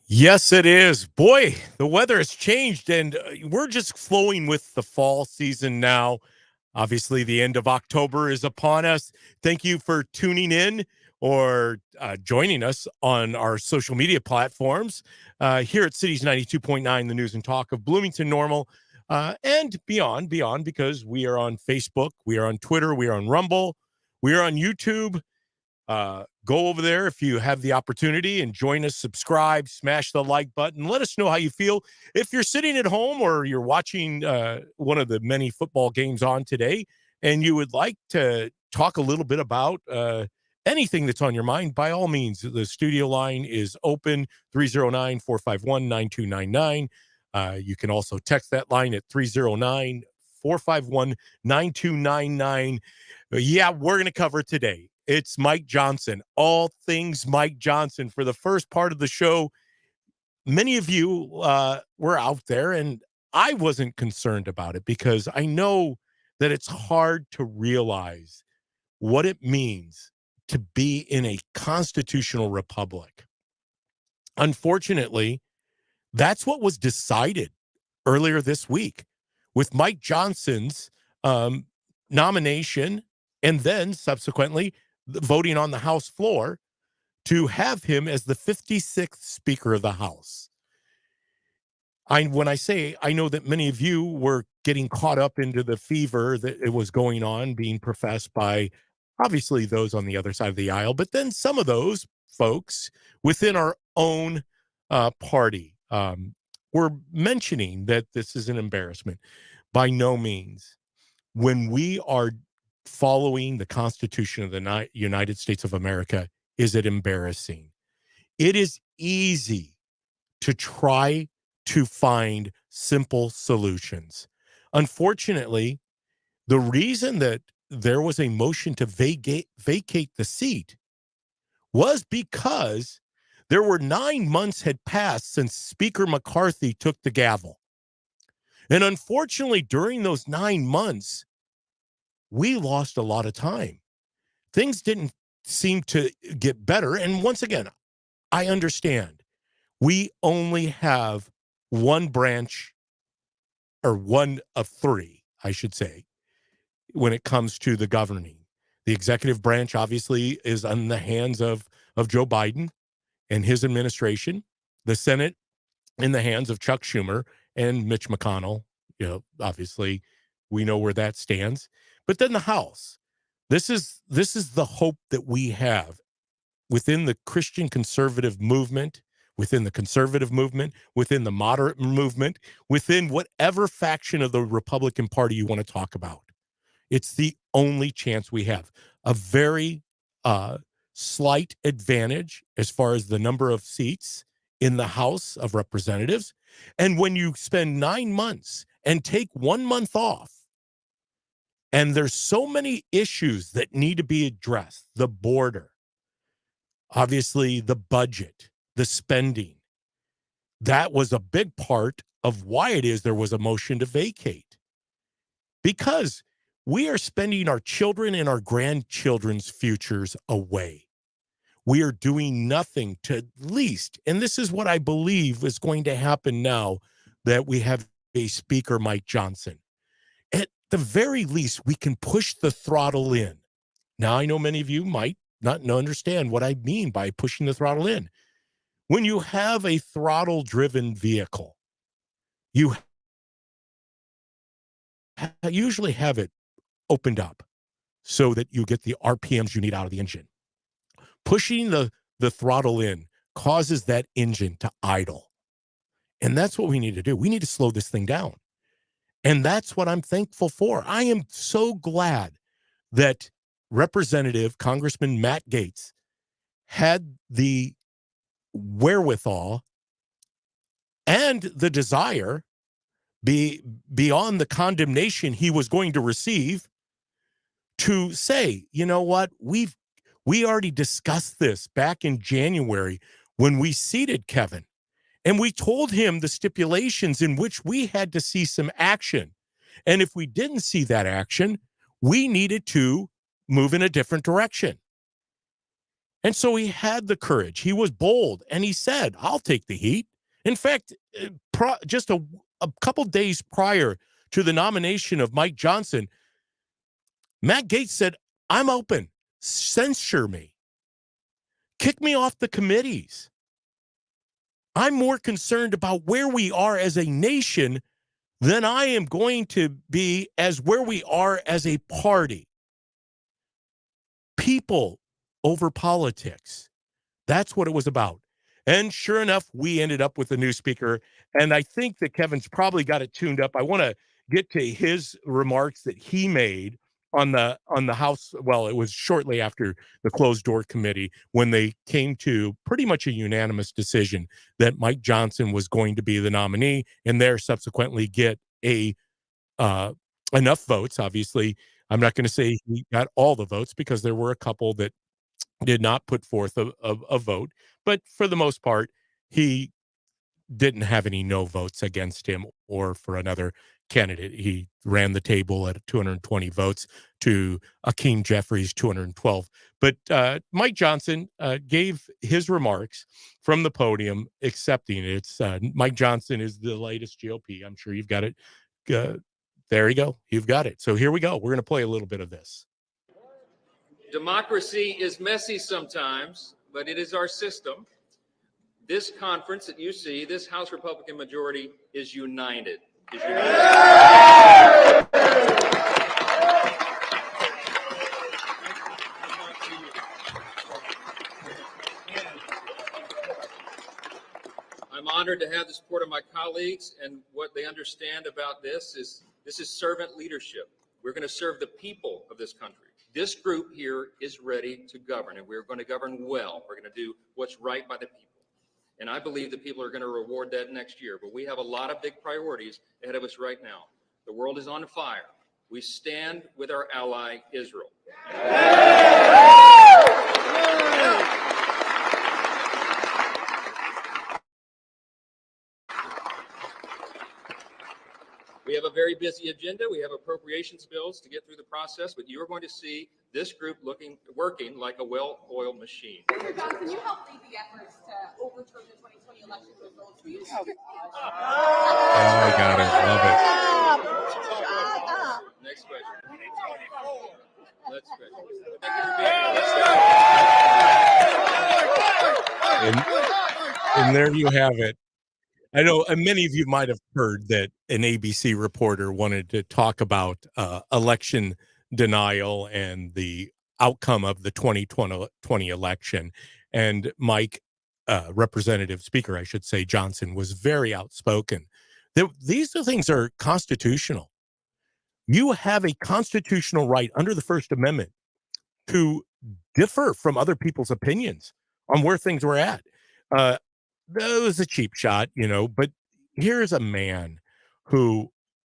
Yes, it is. Boy, the weather has changed and we're just flowing with the fall season now. Obviously, the end of October is upon us. Thank you for tuning in or joining us on our social media platforms here at Cities 92.9, the news and talk of Bloomington Normal and beyond, because we are on Facebook, we are on Twitter, we are on Rumble, we are on YouTube. Go over there if you have the opportunity and join us, subscribe, smash the like button. Let us know how you feel. If you're sitting at home or you're watching one of the many football games on today and you would like to talk a little bit about anything that's on your mind, by all means, the studio line is open 309-451-9299. You can also text that line at 309-451-9299. Yeah, we're going to cover today. It's Mike Johnson, all things Mike Johnson. For the first part of the show, many of you were out there, and I wasn't concerned about it because I know that it's hard to realize what it means to be in a constitutional republic. Unfortunately, that's what was decided earlier this week with Mike Johnson's um, nomination and then subsequently voting on the House floor to have him as the 56th Speaker of the House. When I say I know that many of you were getting caught up into the fever that it was going on, being professed by obviously those on the other side of the aisle, but then some of those folks within our own party were mentioning that this is an embarrassment. By no means. When we are following the Constitution of the United States of America, is it embarrassing? It is easy to try to find simple solutions. Unfortunately, the reason that there was a motion to vacate the seat was because there were 9 months had passed since Speaker McCarthy took the gavel. And unfortunately, during those 9 months, we lost a lot of time. Things didn't seem to get better. And once again, I understand we only have one branch, or one of three, I should say, when it comes to the governing. The executive branch obviously is in the hands of Joe Biden and his administration. The Senate in the hands of Chuck Schumer and Mitch McConnell. Obviously, we know where that stands. But then the House. This is the hope that we have within the Christian conservative movement, within the conservative movement, within the moderate movement, within whatever faction of the Republican Party you want to talk about. It's the only chance we have. A very slight advantage as far as the number of seats in the House of Representatives. And when you spend 9 months and take 1 month off, and there's so many issues that need to be addressed, the border, obviously the budget, the spending, that was a big part of why it is there was a motion to vacate. Because we are spending our children and our grandchildren's futures away. We are doing nothing to at least, and this is what I believe is going to happen now that we have a speaker, Mike Johnson. At the very least, we can push the throttle in. Now, I know many of you might not understand what I mean by pushing the throttle in. When you have a throttle-driven vehicle, you usually have it opened up so that you get the RPMs you need out of the engine. Pushing the throttle in causes that engine to idle. And that's what we need to do. We need to slow this thing down. And that's what I'm thankful for. I am so glad that Representative Congressman Matt Gaetz had the wherewithal and the desire beyond the condemnation he was going to receive to say, you know what, we already discussed this back in January when we seated Kevin, and we told him the stipulations in which we had to see some action. And if we didn't see that action, we needed to move in a different direction. And so he had the courage. He was bold, and he said, I'll take the heat. In fact, just a couple days prior to the nomination of Mike Johnson, Matt Gaetz said, I'm open. Censure me. Kick me off the committees. I'm more concerned about where we are as a nation than I am going to be as where we are as a party. People over politics. That's what it was about. And sure enough, we ended up with a new speaker. And I think that Kevin's probably got it tuned up. I want to get to his remarks that he made on the House. Well, it was shortly after the closed door committee when they came to pretty much a unanimous decision that Mike Johnson was going to be the nominee, and there subsequently get a enough votes. Obviously, I'm not going to say he got all the votes because there were a couple that did not put forth a vote, but for the most part, he didn't have any no votes against him or for another candidate. He ran the table at 220 votes to Akeem Jeffries 212. But Mike Johnson gave his remarks from the podium, accepting it. It's Mike Johnson is the latest GOP. I'm sure you've got it. There you go. You've got it. So here we go. We're going to play a little bit of this. Democracy is messy sometimes, but it is our system. This conference that you see, this House Republican majority is united. I'm honored to have the support of my colleagues, and what they understand about this is servant leadership. We're going to serve the people of this country. This group here is ready to govern, and we're going to govern well. We're going to do what's right by the people. And I believe the people are going to reward that next year. But we have a lot of big priorities ahead of us right now. The world is on fire. We stand with our ally, Israel. We have a very busy agenda. We have appropriations bills to get through the process, but you are going to see this group working like a well-oiled machine. Senator Johnson, you helped lead the efforts to overturn the 2020 election results. I got it. Love it. Next question. Next question. And there you have it. I know many of you might have heard that an ABC reporter wanted to talk about election denial and the outcome of the 2020 election. And Mike, Representative Speaker, I should say, Johnson, was very outspoken. These things are constitutional. You have a constitutional right under the First Amendment to differ from other people's opinions on where things were at. That was a cheap shot, but here's a man who,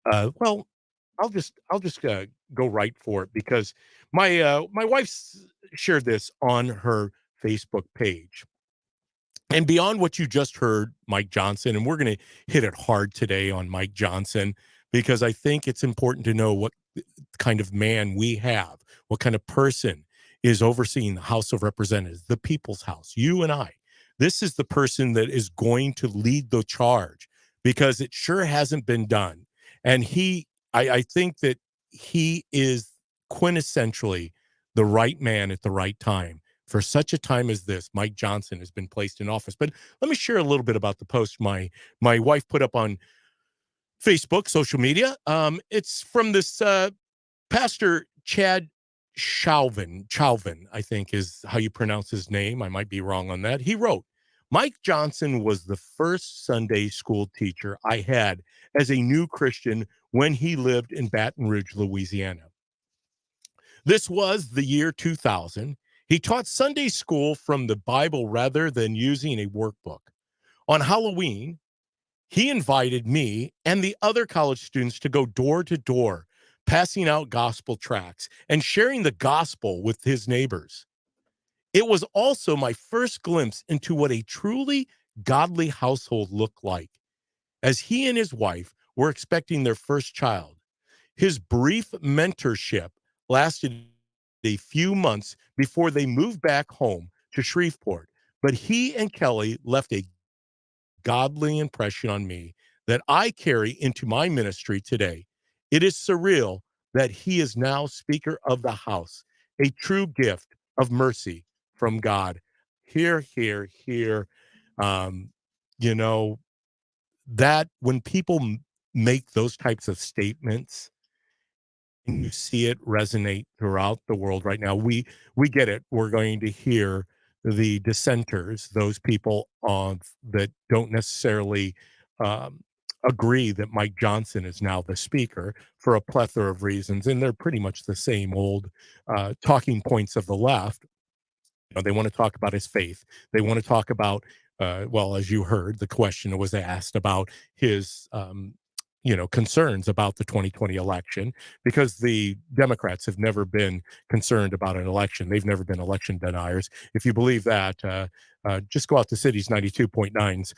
well, I'll just go right for it because my wife shared this on her Facebook page. And beyond what you just heard, Mike Johnson, and we're going to hit it hard today on Mike Johnson, because I think it's important to know what kind of man we have, what kind of person is overseeing the House of Representatives, the People's House, you and I. This is the person that is going to lead the charge because it sure hasn't been done. And I think that he is quintessentially the right man at the right time. For such a time as this, Mike Johnson has been placed in office. But let me share a little bit about the post my wife put up on Facebook, social media. It's from this Pastor Chad Chauvin, I think is how you pronounce his name. I might be wrong on that. He wrote, Mike Johnson was the first Sunday school teacher I had as a new Christian when he lived in Baton Rouge, Louisiana. This was the year 2000. He taught Sunday school from the Bible rather than using a workbook. On Halloween, he invited me and the other college students to go door to door, passing out gospel tracts and sharing the gospel with his neighbors. It was also my first glimpse into what a truly godly household looked like, as he and his wife were expecting their first child. His brief mentorship lasted a few months before they moved back home to Shreveport. But he and Kelly left a godly impression on me that I carry into my ministry today. It is surreal that he is now Speaker of the House, a true gift of mercy from God. Here, here, here. Um, you know, that when people make those types of statements, and you see it resonate throughout the world right now. We get it. We're going to hear the dissenters, those people on that don't necessarily um, agree that Mike Johnson is now the speaker for a plethora of reasons, and they're pretty much the same old talking points of the left. They want to talk about his faith. They want to talk about, well, as you heard, the question was asked about his, concerns about the 2020 election, because the Democrats have never been concerned about an election. They've never been election deniers. If you believe that, just go out to Cities 92.9's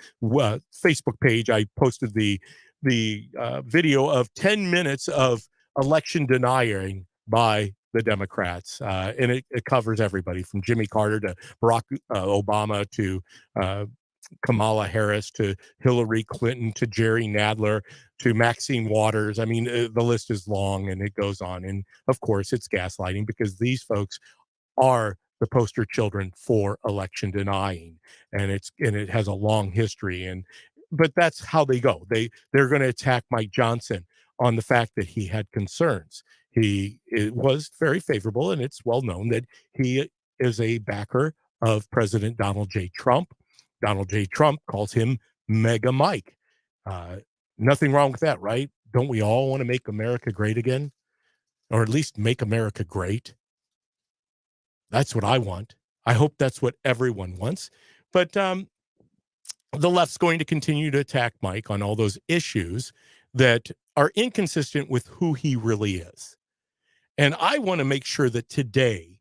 Facebook page. I posted the video of 10 minutes of election denying by the Democrats, and it covers everybody from Jimmy Carter to Barack Obama to Kamala Harris to Hillary Clinton to Jerry Nadler to Maxine Waters. I mean, the list is long and it goes on. And of course, it's gaslighting, because these folks are the poster children for election denying, and it has a long history. But that's how they go. They're going to attack Mike Johnson on the fact that he had concerns. It was very favorable, and it's well known that he is a backer of President Donald J. Trump. Donald J. Trump calls him Mega Mike. Uh, Nothing wrong with that, right? Don't we all want to make America great again? Or at least make America great? That's what I want. I hope that's what everyone wants. But the left's going to continue to attack Mike on all those issues that are inconsistent with who he really is. And I want to make sure that today,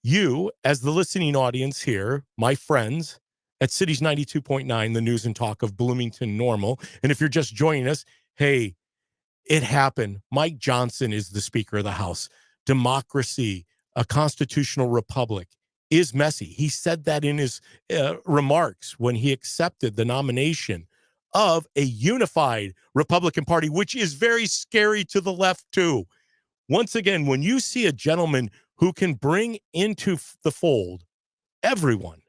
you, as the listening audience here, my friends at Cities 92.9, the news and talk of Bloomington Normal, and if you're just joining us, hey, it happened. Mike Johnson is the Speaker of the House. Democracy, a constitutional republic, is messy. He said that in his remarks when he accepted the nomination of a unified Republican Party, which is very scary to the left, too. Once again, when you see a gentleman who can bring into the fold everyone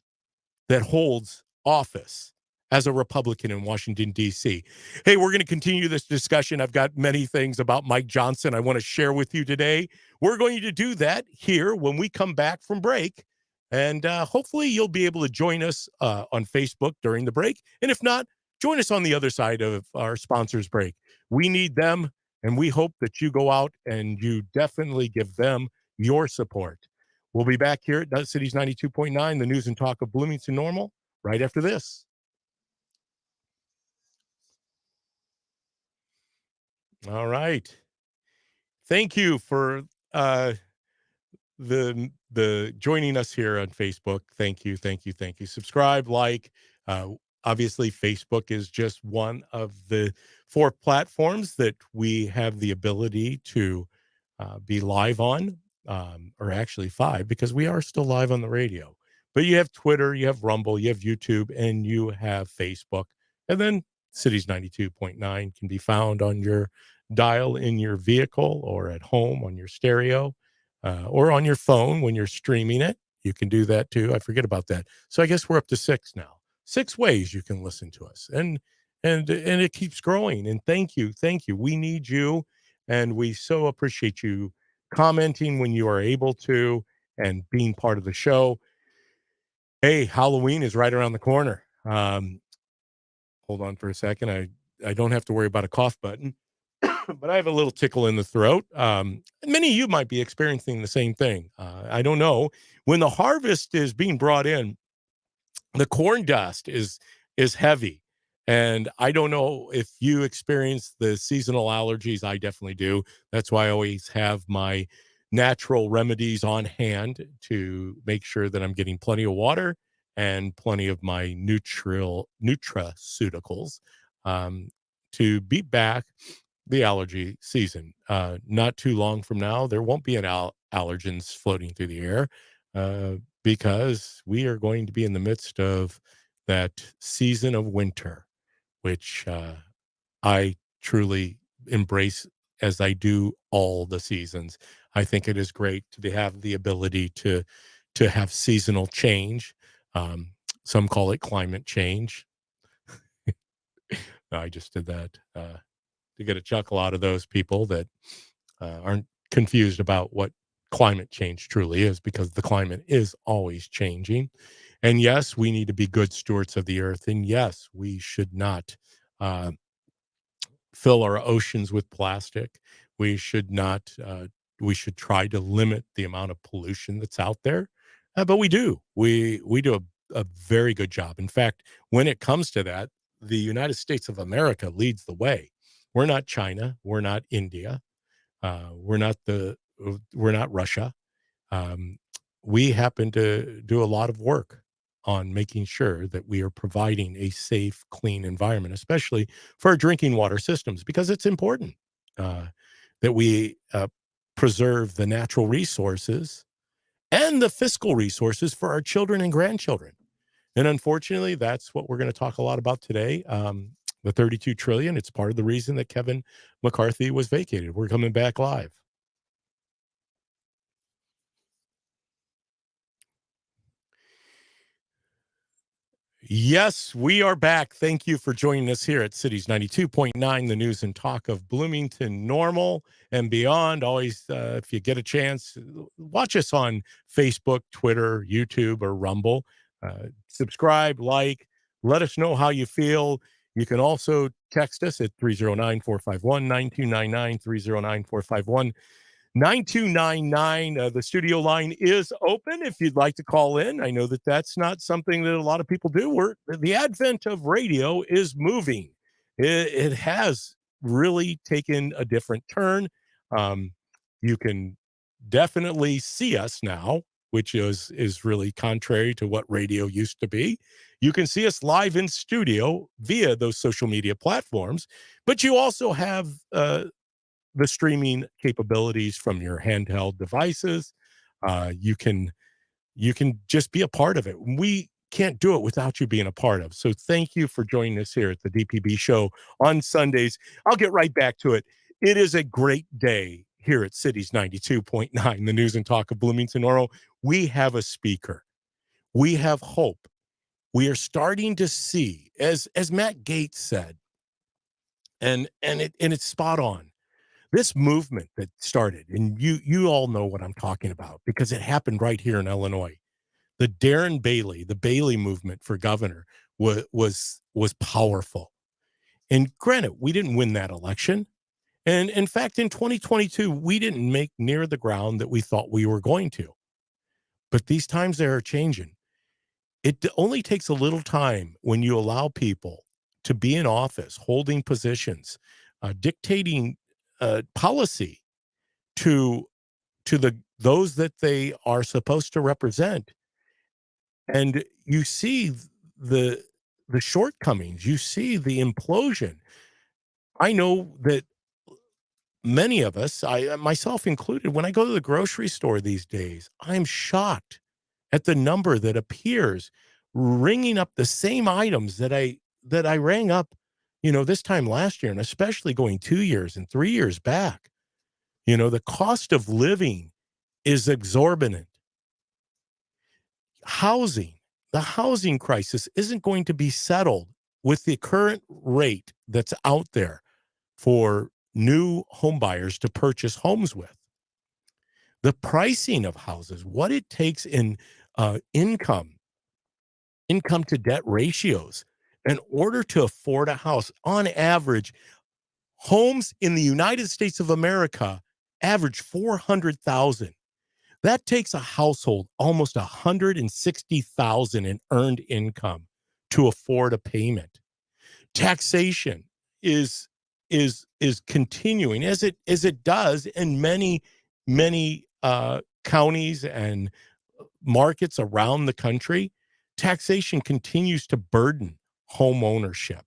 that holds office as a Republican in Washington, D.C. Hey, we're going to continue this discussion. I've got many things about Mike Johnson I want to share with you today. We're going to do that here when we come back from break. And hopefully you'll be able to join us on Facebook during the break. And if not, join us on the other side of our sponsors break. We need them, and we hope that you go out and you definitely give them your support. We'll be back here at Cities 92.9, the news and talk of Bloomington Normal, right after this. All right. Thank you for the joining us here on Facebook. Thank you, thank you, thank you. Subscribe, like. Obviously, Facebook is just one of the 4 platforms that we have the ability to be live on, or actually 5, because we are still live on the radio. But you have Twitter, you have Rumble, you have YouTube, and you have Facebook. And then Cities 92.9 can be found on your dial in your vehicle or at home on your stereo, or on your phone when you're streaming it. You can do that too. I forget about that. So I guess we're up to 6 now. 6 ways you can listen to us, and it keeps growing. And thank you. We need you, and we so appreciate you commenting when you are able to and being part of the show. Hey, Halloween is right around the corner. Hold on for a second. I don't have to worry about a cough button, but I have a little tickle in the throat. Many of you might be experiencing the same thing. I don't know. When the harvest is being brought in, the corn dust is heavy, and I don't know if you experience the seasonal allergies. I definitely do. That's why I always have my natural remedies on hand to make sure that I'm getting plenty of water and plenty of my nutraceuticals, to beat back the allergy season. Not too long from now, there won't be an allergens floating through the air, because we are going to be in the midst of that season of winter, which I truly embrace as I do all the seasons. I think it is great to have the ability to have seasonal change. Um, some call it climate change. I just did that to get a chuckle out of those people that aren't confused about what climate change truly is, because the climate is always changing. And yes, we need to be good stewards of the earth. And yes, we should not uh, fill our oceans with plastic. We should not. We should try to limit the amount of pollution that's out there. But we do. We do a very good job. In fact, when it comes to that, the United States of America leads the way. We're not China. We're not India. We're not Russia. Um, we happen to do a lot of work on making sure that we are providing a safe, clean environment, especially for our drinking water systems, because it's important that we preserve the natural resources and the fiscal resources for our children and grandchildren. And unfortunately, that's what we're going to talk a lot about today. The 32 trillion. It's part of the reason that Kevin McCarthy was vacated. We're coming back live. Yes, we are back. Thank you for joining us here at Cities 92.9, the news and talk of Bloomington Normal and beyond. Always, if you get a chance, watch us on Facebook, Twitter, YouTube, or Rumble. Subscribe, like, let us know how you feel. You can also text us at 309-451-9299, 309-451 9299. The studio line is open if you'd like to call in. I know that that's not something that a lot of people do. The advent of radio is moving. It has really taken a different turn. You can definitely see us now, which is really contrary to what radio used to be. You can see us live in studio via those social media platforms, but you also have the streaming capabilities from your handheld devices. You can just be a part of it. We can't do it without you being a part of. So thank you for joining us here at the DPB show on Sundays. I'll get right back to it. It is a great day here at Cities 92.9, the news and talk of Bloomington Normal. We have a speaker. We have hope. We are starting to see, as Matt Gaetz said, and it's spot on. This movement that started, and you all know what I'm talking about because it happened right here in Illinois. The Darren Bailey, the Bailey movement for governor was powerful. And granted, we didn't win that election. And in fact, in 2022, we didn't make near the ground that we thought we were going to. But these times they are changing. It only takes a little time when you allow people to be in office, holding positions, dictating policy to those that they are supposed to represent, and you see the shortcomings, you see the implosion. I know that many of us, I myself included, when I go to the grocery store these days, I'm shocked at the number that appears ringing up the same items that I rang up, this time last year, and especially going 2 years and 3 years back. The cost of living is exorbitant. The housing crisis isn't going to be settled with the current rate that's out there for new home buyers to purchase homes with. The pricing of houses, what it takes in income to debt ratios in order to afford a house. On average, homes in the United States of America average $400,000. That takes a household almost $160,000 in earned income to afford a payment. Taxation is continuing as it does in many counties and markets around the country. Taxation continues to burden home ownership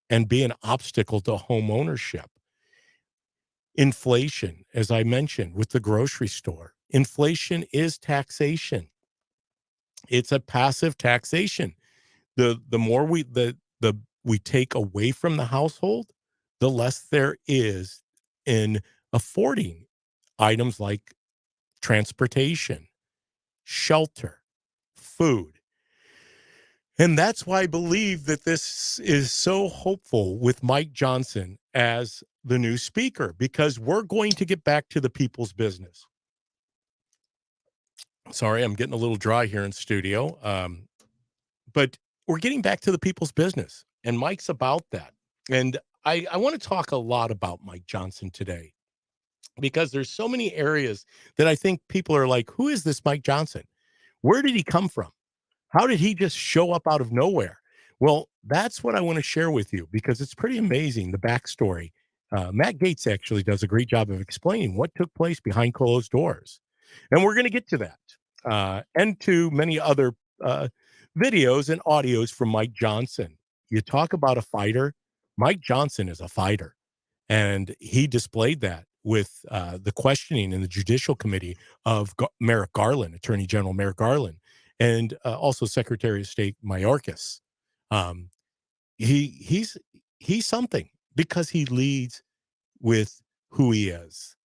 and be an obstacle to home ownership. Inflation, as I mentioned, with the grocery store. Inflation is taxation. It's a passive taxation. The more we take away from the household, the less there is in affording items like transportation, shelter, food. And that's why I believe that this is so hopeful with Mike Johnson as the new speaker, because we're going to get back to the people's business. Sorry, I'm getting a little dry here in studio. But we're getting back to the people's business, and Mike's about that. And I want to talk a lot about Mike Johnson today because there's so many areas that I think people are like, who is this Mike Johnson? Where did he come from? How did he just show up out of nowhere? Well, that's what I want to share with you because it's pretty amazing, the backstory. Matt Gaetz actually does a great job of explaining what took place behind closed doors. And we're going to get to that and to many other videos and audios from Mike Johnson. You talk about a fighter. Mike Johnson is a fighter. And he displayed that with the questioning in the Judicial Committee of Merrick Garland, Attorney General Merrick Garland, and also Secretary of State Mayorkas. Um, he's something because he leads with who he is,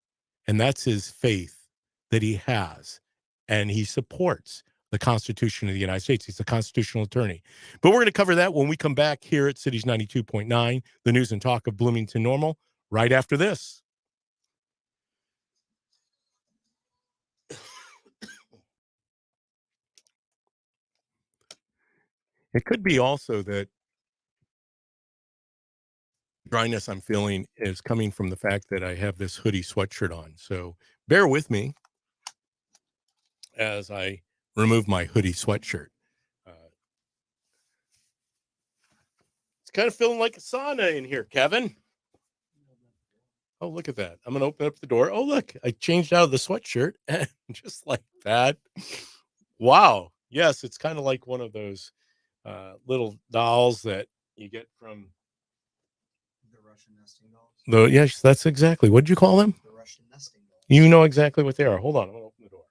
and that's his faith that he has, and he supports the Constitution of the United States. He's a constitutional attorney. But we're going to cover that when we come back here at Cities 92.9, the news and talk of Bloomington Normal, right after this. It could be also that dryness I'm feeling is coming from the fact that I have this hoodie sweatshirt on. So bear with me as I remove my hoodie sweatshirt. It's kind of feeling like a sauna in here, Kevin. Oh, look at that. I'm going to open up the door. Oh, look, I changed out of the sweatshirt and just like that. Wow. Yes, it's kind of like one of those little dolls that you get from the Russian nesting dolls. Yes, that's exactly. What did you call them? The Russian nesting dolls. You know exactly what they are. Hold on. I'm going to open the door.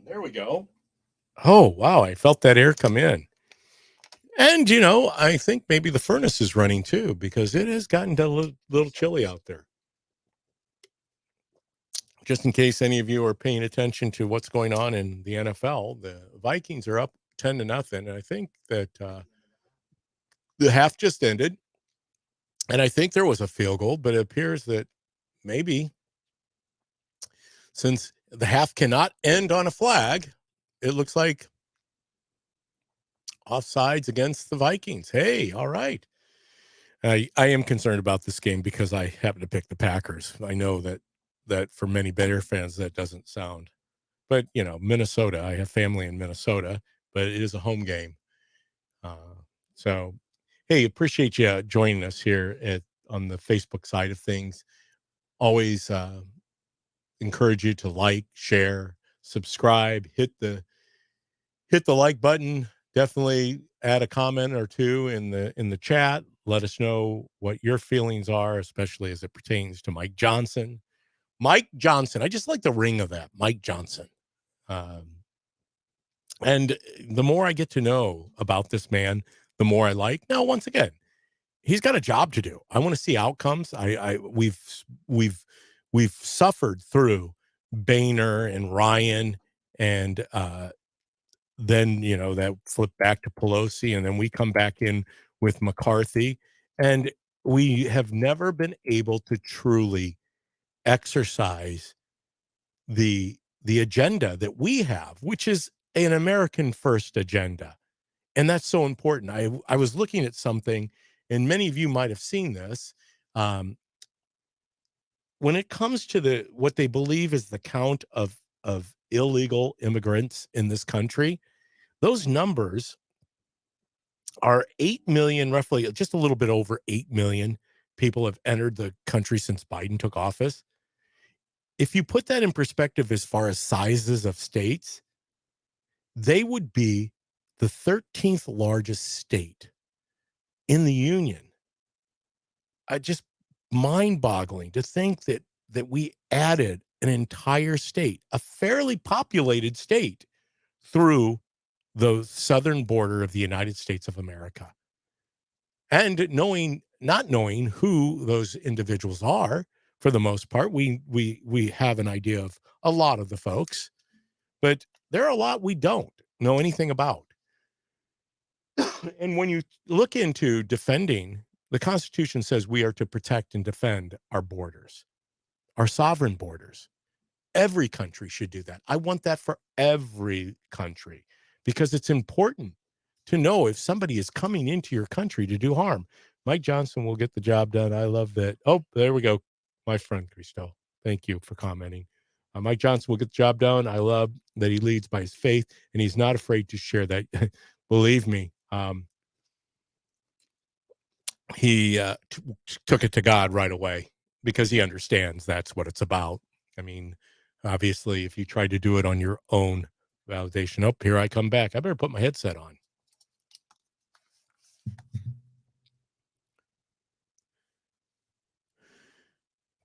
There we go. Oh, wow. I felt that air come in. And, you know, I think maybe the furnace is running too because it has gotten a little chilly out there. Just in case any of you are paying attention to what's going on in the NFL, the Vikings are up 10-0. And I think that the half just ended. And I think there was a field goal, but it appears that maybe since the half cannot end on a flag, it looks like offsides against the Vikings. Hey, all right. I am concerned about this game because I happen to pick the Packers. I know that for many Bear fans, that doesn't sound, but you know, Minnesota, I have family in Minnesota, but it is a home game. So, hey, appreciate you joining us here on the Facebook side of things. Always encourage you to like, share, subscribe, hit the like button. Definitely add a comment or two in the chat. Let us know what your feelings are, especially as it pertains to Mike Johnson. Mike Johnson. I just like the ring of that, Mike Johnson. And the more I get to know about this man, the more I like. Now, once again, he's got a job to do. I want to see outcomes. We've suffered through Boehner and Ryan, and then you know that flipped back to Pelosi, and then we come back in with McCarthy, and we have never been able to truly exercise the agenda that we have, which is an American first agenda. And that's so important. I was looking at something, and many of you might have seen this. When it comes to what they believe is the count of illegal immigrants in this country, those numbers are 8 million, roughly just a little bit over 8 million people have entered the country since Biden took office. If you put that in perspective as far as sizes of states, they would be the 13th largest state in the union. I just mind-boggling to think that we added an entire state, a fairly populated state, through the southern border of the United States of America. And not knowing who those individuals are, for the most part, we have an idea of a lot of the folks, but there are a lot we don't know anything about. And when you look into defending, the Constitution says we are to protect and defend our borders, our sovereign borders. Every country should do that. I want that for every country because it's important to know if somebody is coming into your country to do harm. Mike Johnson will get the job done. I love that. Oh, there we go. My friend Christo. Thank you for commenting. Mike Johnson will get the job done. I love that he leads by his faith and he's not afraid to share that. Believe me, he took it to God right away because he understands that's what it's about. I mean, obviously, if you try to do it on your own validation, oh, here I come back. I better put my headset on.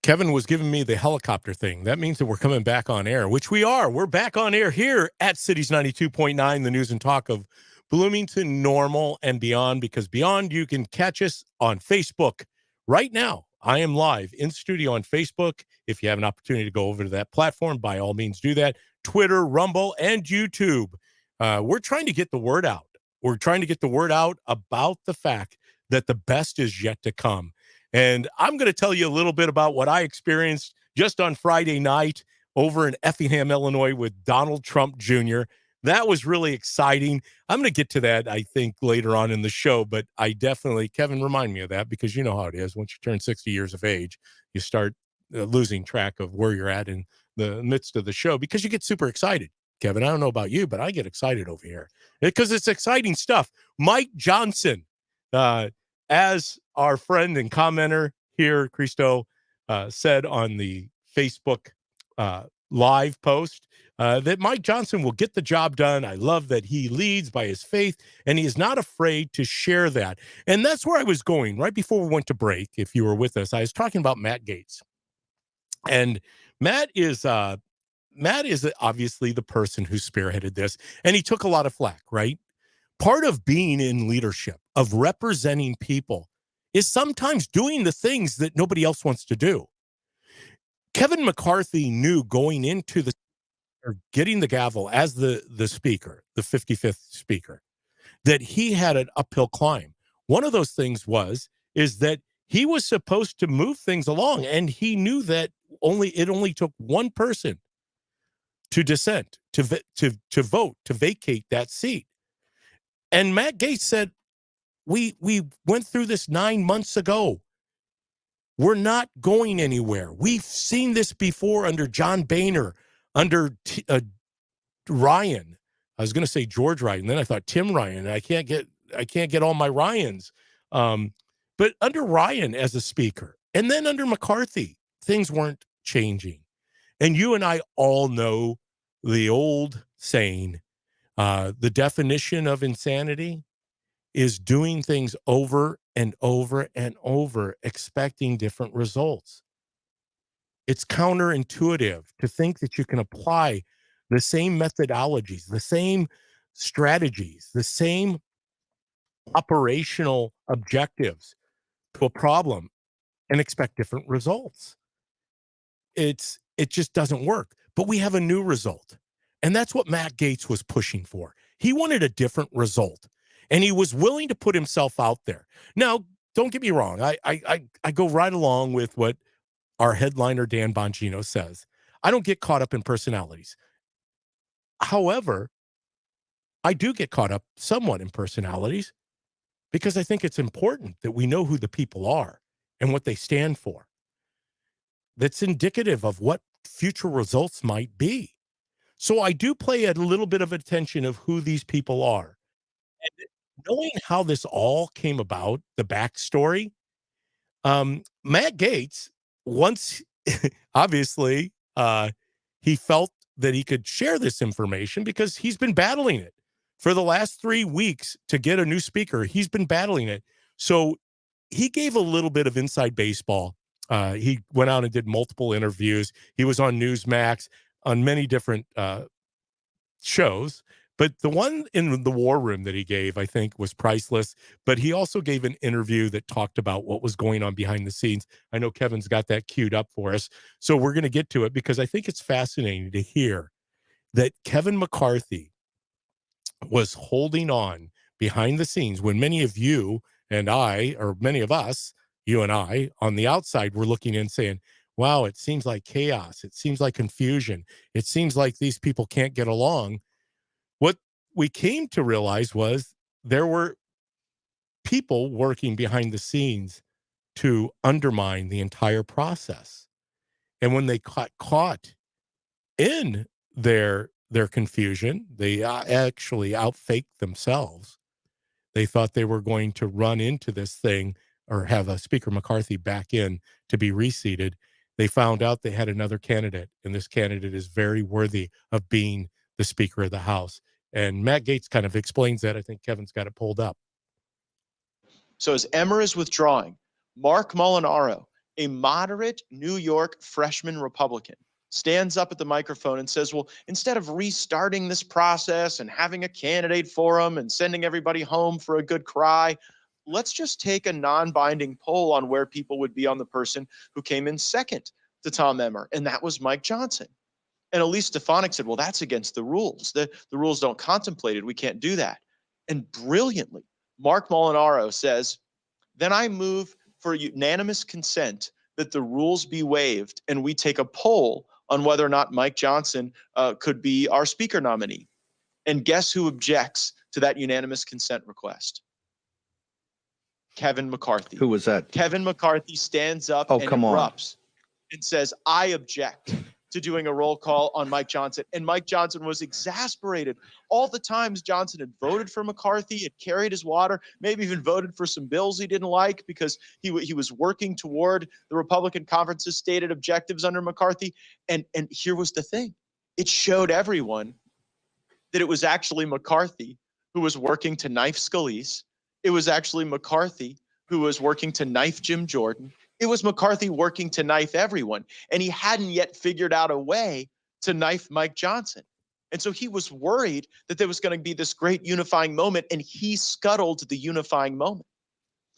Kevin was giving me the helicopter thing. That means that we're coming back on air, which we are. We're back on air here at Cities 92.9, the news and talk of Bloomington, Normal, and beyond, because beyond, you can catch us on Facebook right now. I am live in studio on Facebook. If you have an opportunity to go over to that platform, by all means do that. Twitter, Rumble, and YouTube. We're trying to get the word out. We're trying to get the word out about the fact that the best is yet to come. And I'm going to tell you a little bit about what I experienced just on Friday night over in Effingham, Illinois with Donald Trump Jr. That was really exciting. I'm going to get to that, I think, later on in the show, but I definitely, Kevin, remind me of that because you know how it is. Once you turn 60 years of age, you start losing track of where you're at in the midst of the show because you get super excited. Kevin, I don't know about you, but I get excited over here because it's exciting stuff. Mike Johnson, as our friend and commenter here, Christo, said on the Facebook live post, that Mike Johnson will get the job done. I love that he leads by his faith, and he is not afraid to share that. And that's where I was going right before we went to break. If you were with us, I was talking about Matt Gaetz. And Matt is obviously the person who spearheaded this, and he took a lot of flack, right? Part of being in leadership, of representing people, is sometimes doing the things that nobody else wants to do. Kevin McCarthy knew going into or getting the gavel as the speaker, the 55th speaker, that he had an uphill climb. One of those things is that he was supposed to move things along, and he knew that it only took one person to dissent, to vote, to vacate that seat. And Matt Gaetz said, we went through this 9 months ago. We're not going anywhere. We've seen this before under John Boehner, under Ryan. I was going to say George Ryan, then I thought Tim Ryan. I can't get all my Ryans. But under Ryan as a speaker, and then under McCarthy, things weren't changing. And you and I all know the old saying, the definition of insanity is doing things over and over and over, expecting different results. It's counterintuitive to think that you can apply the same methodologies, the same strategies, the same operational objectives to a problem and expect different results. It just doesn't work. But we have a new result. And that's what Matt Gaetz was pushing for. He wanted a different result. And he was willing to put himself out there. Now, don't get me wrong. I go right along with what our headliner, Dan Bongino, says. I don't get caught up in personalities. However, I do get caught up somewhat in personalities because I think it's important that we know who the people are and what they stand for. That's indicative of what future results might be. So I do pay a little bit of attention of who these people are. And knowing how this all came about, the backstory, Matt Gaetz, once obviously he felt that he could share this information because he's been battling it for the last 3 weeks to get a new speaker. He's been battling it. So he gave a little bit of inside baseball He went out and did multiple interviews. He was on Newsmax, on many different shows. But the one in the war room that he gave, I think, was priceless. But he also gave an interview that talked about what was going on behind the scenes. I know Kevin's got that queued up for us. So we're going to get to it because I think it's fascinating to hear that Kevin McCarthy was holding on behind the scenes when many of you and I, or many of us, you and I, on the outside, were looking in saying, wow, it seems like chaos. It seems like confusion. It seems like these people can't get along. What we came to realize was there were people working behind the scenes to undermine the entire process. And when they got caught in their confusion, they actually outfaked themselves. They thought they were going to run into this thing or have Speaker McCarthy back in to be reseated. They found out they had another candidate, and this candidate is very worthy of being the Speaker of the House. And Matt Gaetz kind of explains that. I think Kevin's got it pulled up. So as Emmer is withdrawing, Mark Molinaro, a moderate New York freshman Republican, stands up at the microphone and says, well, instead of restarting this process and having a candidate forum and sending everybody home for a good cry, let's just take a non-binding poll on where people would be on the person who came in second to Tom Emmer, and that was Mike Johnson. And Elise Stefanik said, well, that's against the rules. The rules don't contemplate it. We can't do that. And brilliantly, Mark Molinaro says, then I move for unanimous consent that the rules be waived and we take a poll on whether or not Mike Johnson could be our speaker nominee. And guess who objects to that unanimous consent request? Kevin McCarthy. Who was that? Kevin McCarthy stands up and erupts and says, I object to doing a roll call on Mike Johnson. And Mike Johnson was exasperated. All the times Johnson had voted for McCarthy, had carried his water, maybe even voted for some bills he didn't like because he was working toward the Republican conference's stated objectives under McCarthy. And here was the thing. It showed everyone that it was actually McCarthy who was working to knife Scalise. It was actually McCarthy who was working to knife Jim Jordan. It was McCarthy working to knife everyone. And he hadn't yet figured out a way to knife Mike Johnson. And so he was worried that there was going to be this great unifying moment, and he scuttled the unifying moment.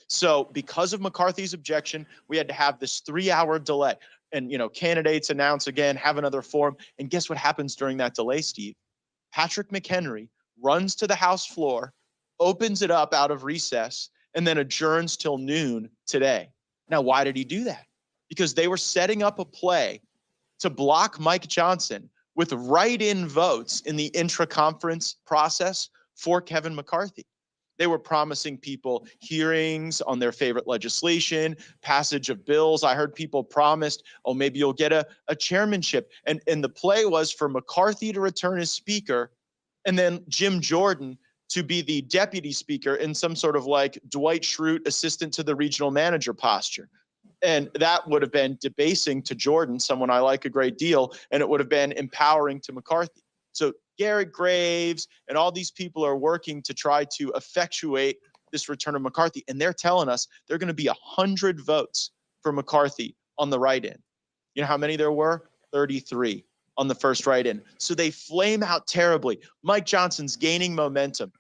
So because of McCarthy's objection, we had to have this 3-hour delay. And, candidates announce again, have another forum. And guess what happens during that delay, Steve? Patrick McHenry runs to the House floor, opens it up out of recess, and then adjourns till noon today. Now, why did he do that? Because they were setting up a play to block Mike Johnson with write-in votes in the intra-conference process for Kevin McCarthy. They were promising people hearings on their favorite legislation, passage of bills. I heard people promised, oh, maybe you'll get a chairmanship. And the play was for McCarthy to return as speaker and then Jim Jordan to be the deputy speaker in some sort of like Dwight Schrute assistant to the regional manager posture. And that would have been debasing to Jordan, someone I like a great deal, and it would have been empowering to McCarthy. So Garrett Graves and all these people are working to try to effectuate this return of McCarthy. And they're telling us they're going to be 100 votes for McCarthy on the write-in. You know how many there were? 33 on the first write-in. So they flame out terribly. Mike Johnson's gaining momentum.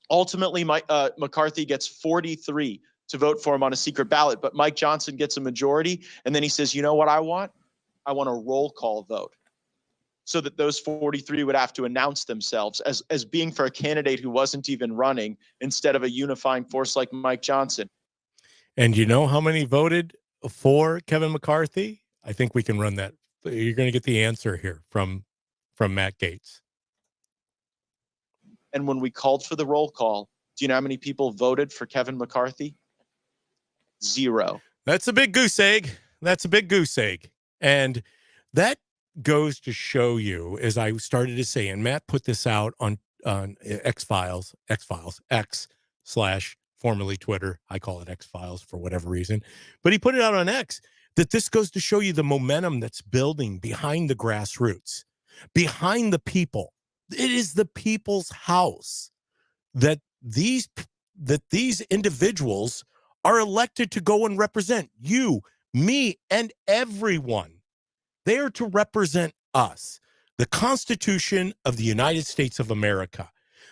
Ultimately, McCarthy gets 43 to vote for him on a secret ballot, but Mike Johnson gets a majority. And then he says, you know what I want? I want a roll call vote so that those 43 would have to announce themselves as being for a candidate who wasn't even running instead of a unifying force like Mike Johnson. And you know how many voted for Kevin McCarthy? I think we can run that. You're going to get the answer here from Matt Gaetz. And when we called for the roll call, do you know how many people voted for Kevin McCarthy? 0. That's a big goose egg. That's a big goose egg. And that goes to show you, as I started to say, and Matt put this out on X-Files, X / formerly Twitter. I call it X-Files for whatever reason. But he put it out on X, that this goes to show you the momentum that's building behind the grassroots, behind the people. It is the people's house that these individuals are elected to go and represent you, me and everyone. They are to represent us, the Constitution of the United States of America.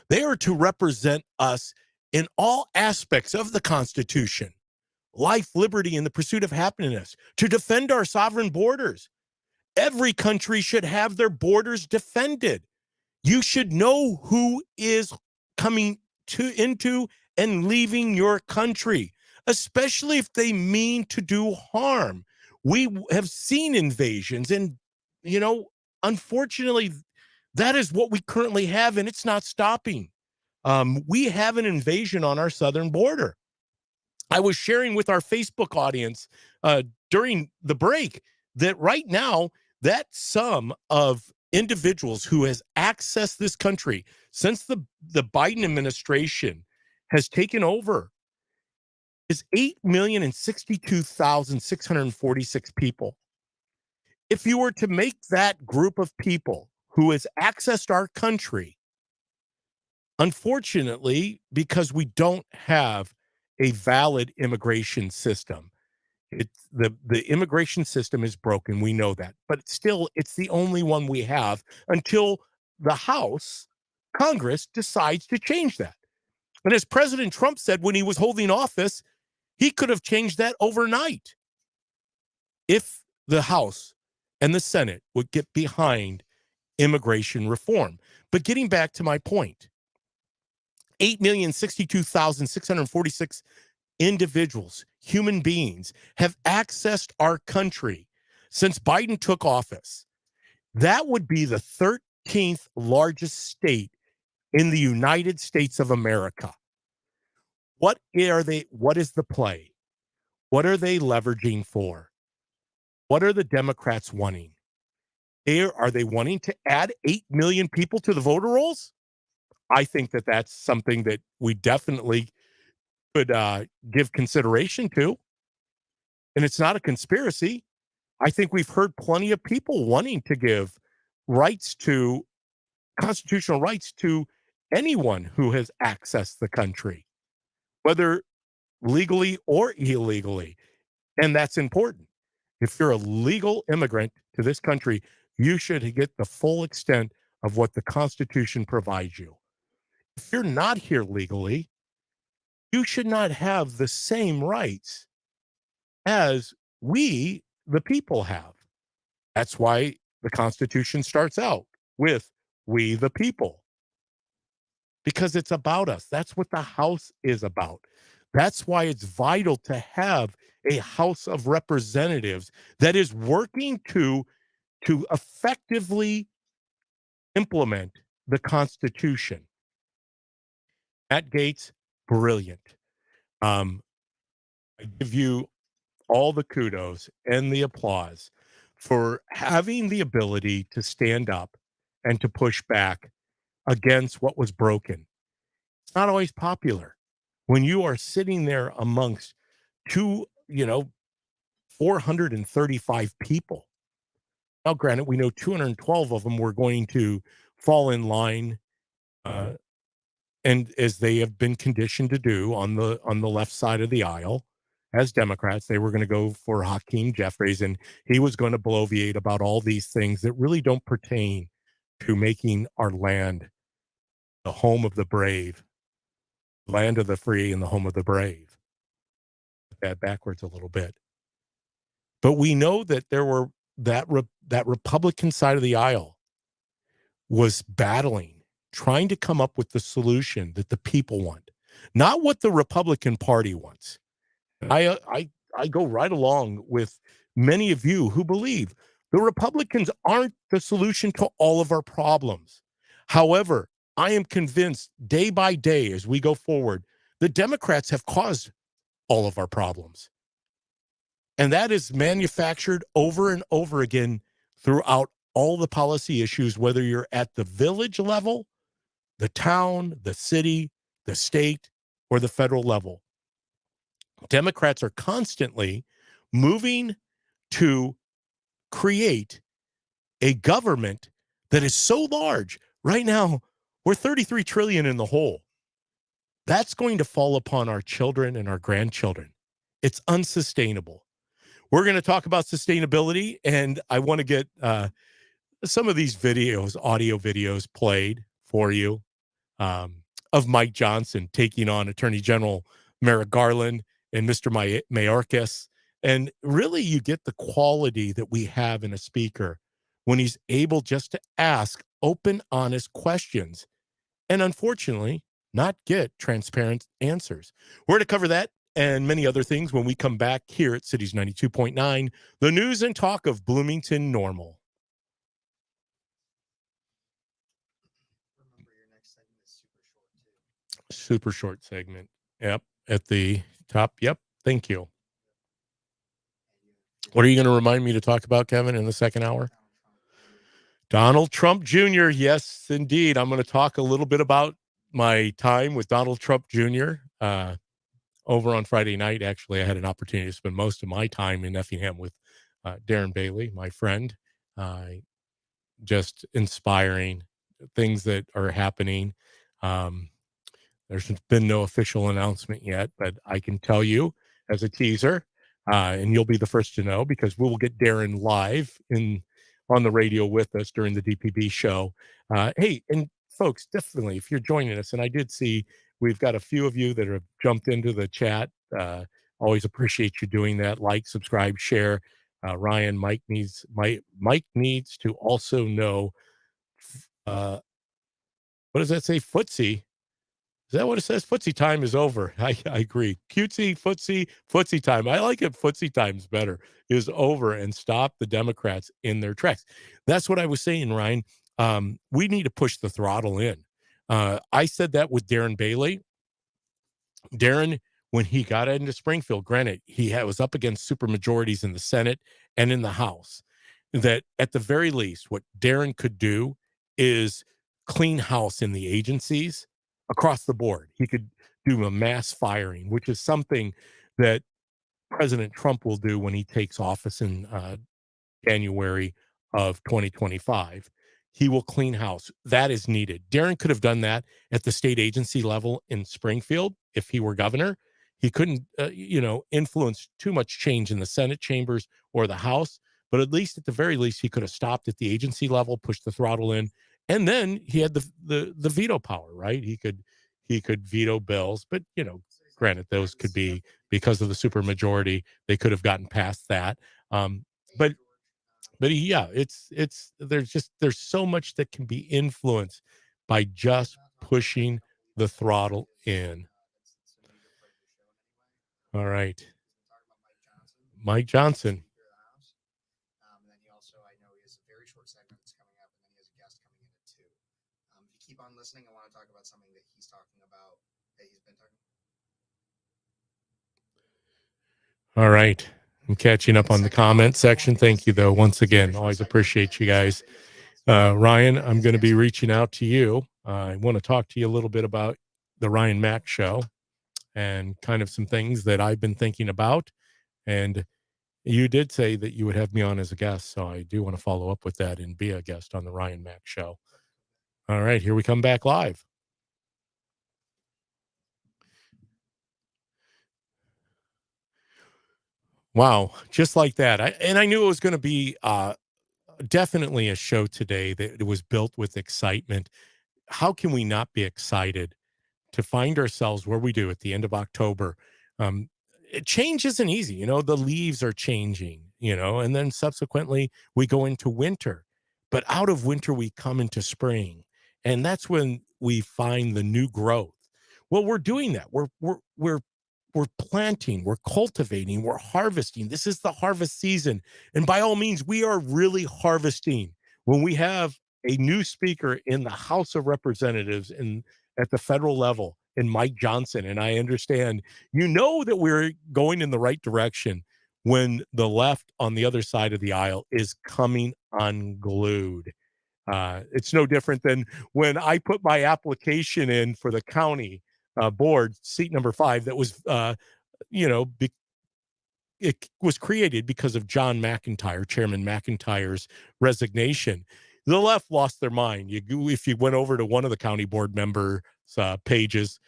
They are to represent us in all aspects of the Constitution: life, liberty, and the pursuit of happiness, to defend our sovereign borders. Every country should have their borders defended. You should know who is coming into and leaving your country, especially if they mean to do harm. We have seen invasions, and, unfortunately, that is what we currently have, and it's not stopping. We have an invasion on our southern border. I was sharing with our Facebook audience during the break that right now, that sum of individuals who has accessed this country since the Biden administration has taken over is 8,062,646 people. If you were to make that group of people who has accessed our country, unfortunately, because we don't have a valid immigration system, it's the immigration system is broken. We know that, but still, it's the only one we have until the Congress decides to change that. And as President Trump said when he was holding office, he could have changed that overnight if the House and the Senate would get behind immigration reform. But getting back to my point, 8,062,646 individuals, human beings, have accessed our country since Biden took office. That would be the 13th largest state in the United States of America. What is the play? What are they leveraging for? What are the Democrats wanting? Are they wanting to add 8 million people to the voter rolls? I think that that's something that we definitely could give consideration to. And it's not a conspiracy. I think we've heard plenty of people wanting to give constitutional rights to anyone who has accessed the country, whether legally or illegally. And that's important. If you're a legal immigrant to this country, you should get the full extent of what the Constitution provides you. If you're not here legally, you should not have the same rights as we, the people, have. That's why the Constitution starts out with "we, the people," because it's about us. That's what the House is about. That's why it's vital to have a House of Representatives that is working to effectively implement the Constitution. Matt Gaetz, brilliant. I give you all the kudos and the applause for having the ability to stand up and to push back against what was broken. It's not always popular when you are sitting there amongst 435 people. Now, granted, we know 212 of them were going to fall in line, and as they have been conditioned to do on the left side of the aisle, as Democrats, they were going to go for Hakeem Jeffries, and he was going to bloviate about all these things that really don't pertain to making our land the home of the brave, land of the free, and the home of the brave. Put that backwards a little bit. But we know that there were that Republican side of the aisle was battling, trying to come up with the solution that the people want, not what the Republican Party wants. I go right along with many of you who believe the Republicans aren't the solution to all of our problems. However, I am convinced day by day as we go forward, the Democrats have caused all of our problems. And that is manufactured over and over again throughout all the policy issues, whether you're at the village level, the town, the city, the state, or the federal level. Democrats are constantly moving to create a government that is so large. Right now, we're 33 trillion in the hole. That's going to fall upon our children and our grandchildren. It's unsustainable. We're going to talk about sustainability, and I want to get some of these videos, audio videos, played for you of Mike Johnson taking on Attorney General Merrick Garland and Mr. Mayorkas. And really, you get the quality that we have in a speaker when he's able just to ask open, honest questions and, unfortunately, not get transparent answers. We're going to cover that and many other things when we come back here at Cities 92.9, the news and talk of Bloomington Normal. Remember, your next segment is super short too. Super short segment. Yep. At the top. Yep. Thank you. What are you going to remind me to talk about, Kevin, in the second hour? Donald Trump Jr. Yes, indeed. I'm going to talk a little bit about my time with Donald Trump Jr. Over on Friday night. Actually, I had an opportunity to spend most of my time in Effingham with Darren Bailey, my friend. Just inspiring things that are happening. There's been no official announcement yet, but I can tell you as a teaser, and you'll be the first to know because we will get Darren live on the radio with us during the DPB show. Hey, and folks, definitely, if you're joining us, and I did see we've got a few of you that have jumped into the chat. Always appreciate you doing that. Like, subscribe, share. Ryan, Mike needs to also know. What does that say? Footsie. Is that what it says? Footsie time is over. I agree. Cutesy, footsie time. I like it. Footsie time's better. Is over and stop the Democrats in their tracks. That's what I was saying, Ryan. We need to push the throttle in. I said that with Darren Bailey. Darren, when he got into Springfield, granted, he was up against supermajorities in the Senate and in the House, that at the very least, what Darren could do is clean house in the agencies across the board. He could do a mass firing, which is something that President Trump will do when he takes office in January of 2025. He will clean house. That is needed. Darren could have done that at the state agency level in Springfield if he were governor. He couldn't, influence too much change in the Senate chambers or the House, but at least at the very least, he could have stopped at the agency level, pushed the throttle in, and then he had the veto power, right? He could veto bills, but granted, those could be because of the supermajority. They could have gotten past that. But yeah, there's so much that can be influenced by just pushing the throttle in. All right. Mike Johnson. And then he also, I know he has a very short segment that's coming up, and then he has a guest coming in at 2. If you keep on listening, I want to talk about something that he's talking about, that he's been talking about. All right. I'm catching up on the comment section. Thank you, though. Once again, always appreciate you guys. Ryan, I'm going to be reaching out to you. I want to talk to you a little bit about the Ryan Mack Show and kind of some things that I've been thinking about. And you did say that you would have me on as a guest, so I do want to follow up with that and be a guest on the Ryan Mack Show. All right, here we come back live. Wow, just like that. I knew it was going to be definitely a show today that it was built with excitement. How can we not be excited to find ourselves where we do at the end of October? Change isn't easy. The leaves are changing, and then subsequently we go into winter. But out of winter, we come into spring. And that's when we find the new growth. Well, we're doing that. We're planting, we're cultivating, we're harvesting. This is the harvest season. And by all means, we are really harvesting when we have a new speaker in the House of Representatives at the federal level in Mike Johnson. And I understand, that we're going in the right direction when the left on the other side of the aisle is coming unglued. It's no different than when I put my application in for the county board, seat number 5, that was, it was created because of John McIntyre, Chairman McIntyre's resignation. The left lost their mind. If you went over to one of the county board members' pages,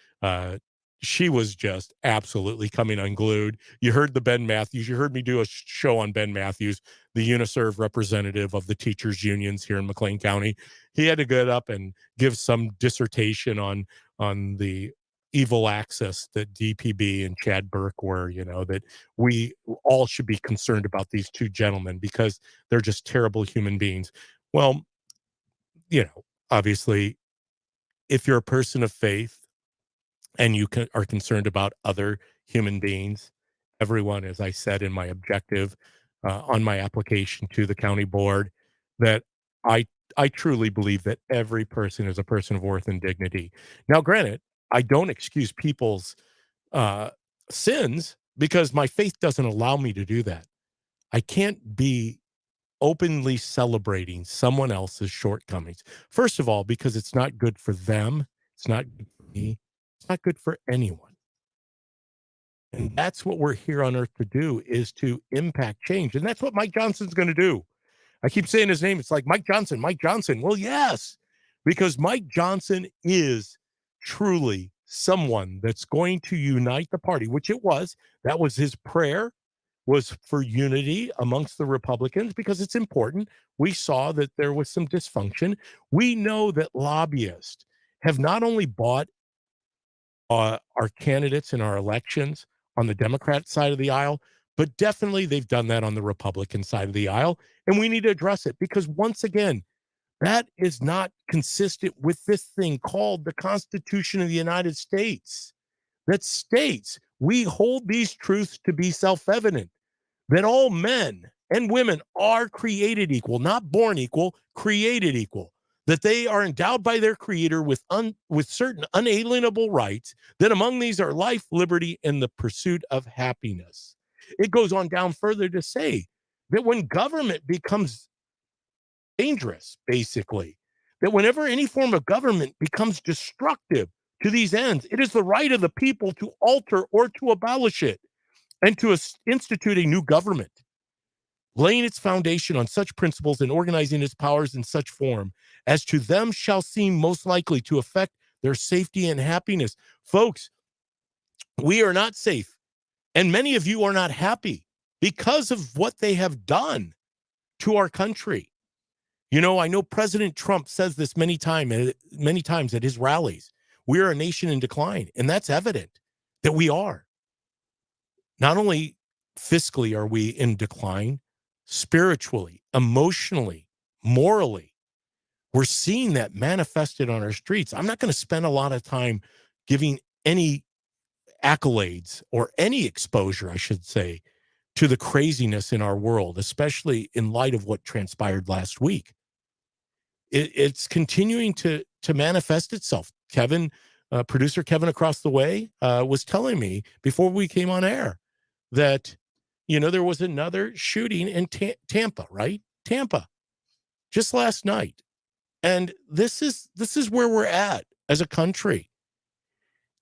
she was just absolutely coming unglued. You heard the Ben Matthews. You heard me do a show on Ben Matthews, the UNISERV representative of the teachers unions here in McLean County. He had to get up and give some dissertation on the evil access that DPB and Chad Burke were, that we all should be concerned about these two gentlemen because they're just terrible human beings. Well, obviously, if you're a person of faith, and you are concerned about other human beings, everyone, as I said in my objective on my application to the county board, that I truly believe that every person is a person of worth and dignity. Now, granted, I don't excuse people's sins because my faith doesn't allow me to do that. I can't be openly celebrating someone else's shortcomings. First of all, because it's not good for them. It's not good for me. It's not good for anyone. And that's what we're here on earth to do, is to impact change. And that's what Mike Johnson's going to do. I keep saying his name. It's like Mike Johnson, Mike Johnson. Well, yes, because Mike Johnson is truly someone that's going to unite the party, which it was. That was his prayer, was for unity amongst the Republicans, because it's important. We saw that there was some dysfunction. We know that lobbyists have not only bought our candidates in our elections on the Democrat side of the aisle, but definitely they've done that on the Republican side of the aisle. And we need to address it because, once again, that is not consistent with this thing called the Constitution of the United States, that states we hold these truths to be self-evident, that all men and women are created equal, not born equal, created equal, that they are endowed by their creator with certain unalienable rights, that among these are life, liberty, and the pursuit of happiness. It goes on down further to say that when government becomes dangerous, basically, that whenever any form of government becomes destructive to these ends, it is the right of the people to alter or to abolish it and to institute a new government, laying its foundation on such principles and organizing its powers in such form as to them shall seem most likely to affect their safety and happiness. Folks, we are not safe, and many of you are not happy because of what they have done to our country. I know President Trump says this many times at his rallies. We are a nation in decline, and that's evident that we are. Not only fiscally are we in decline, spiritually, emotionally, morally. We're seeing that manifested on our streets. I'm not going to spend a lot of time giving any accolades or any exposure, I should say, to the craziness in our world, especially in light of what transpired last week. It's continuing to manifest itself. Kevin, producer Kevin across the way, was telling me before we came on air that there was another shooting in Tampa, right? Tampa, just last night. And this is where we're at as a country.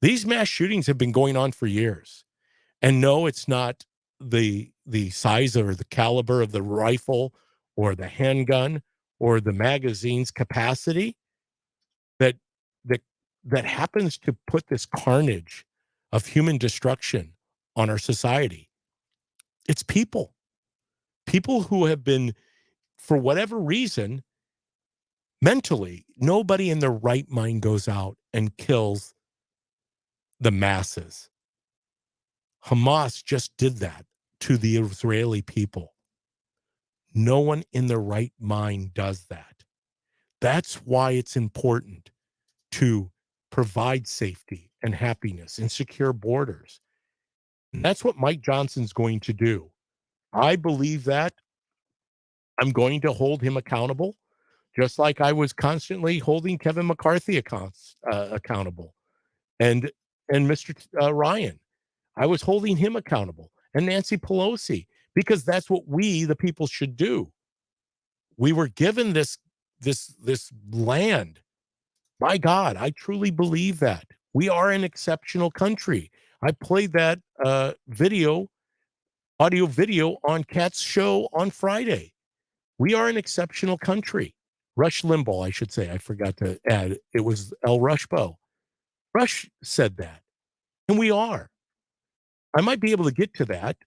These mass shootings have been going on for years. And no, it's not the size or the caliber of the rifle or the handgun or the magazine's capacity that happens to put this carnage of human destruction on our society. It's people who have been, for whatever reason, mentally, nobody in their right mind goes out and kills the masses. Hamas just did that to the Israeli people. No one in their right mind does that. That's why it's important to provide safety and happiness and secure borders. And that's what Mike Johnson's going to do. I believe that. I'm going to hold him accountable, just like I was constantly holding Kevin McCarthy accountable, and Mr. Ryan. I was holding him accountable, and Nancy Pelosi, because that's what we, the people, should do. We were given this land. My God, I truly believe that. We are an exceptional country. I played that audio video on Kat's show on Friday. We are an exceptional country. Rush Limbaugh, I should say. I forgot to add. It was El Rushbo. Rush said that. And we are. I might be able to get to that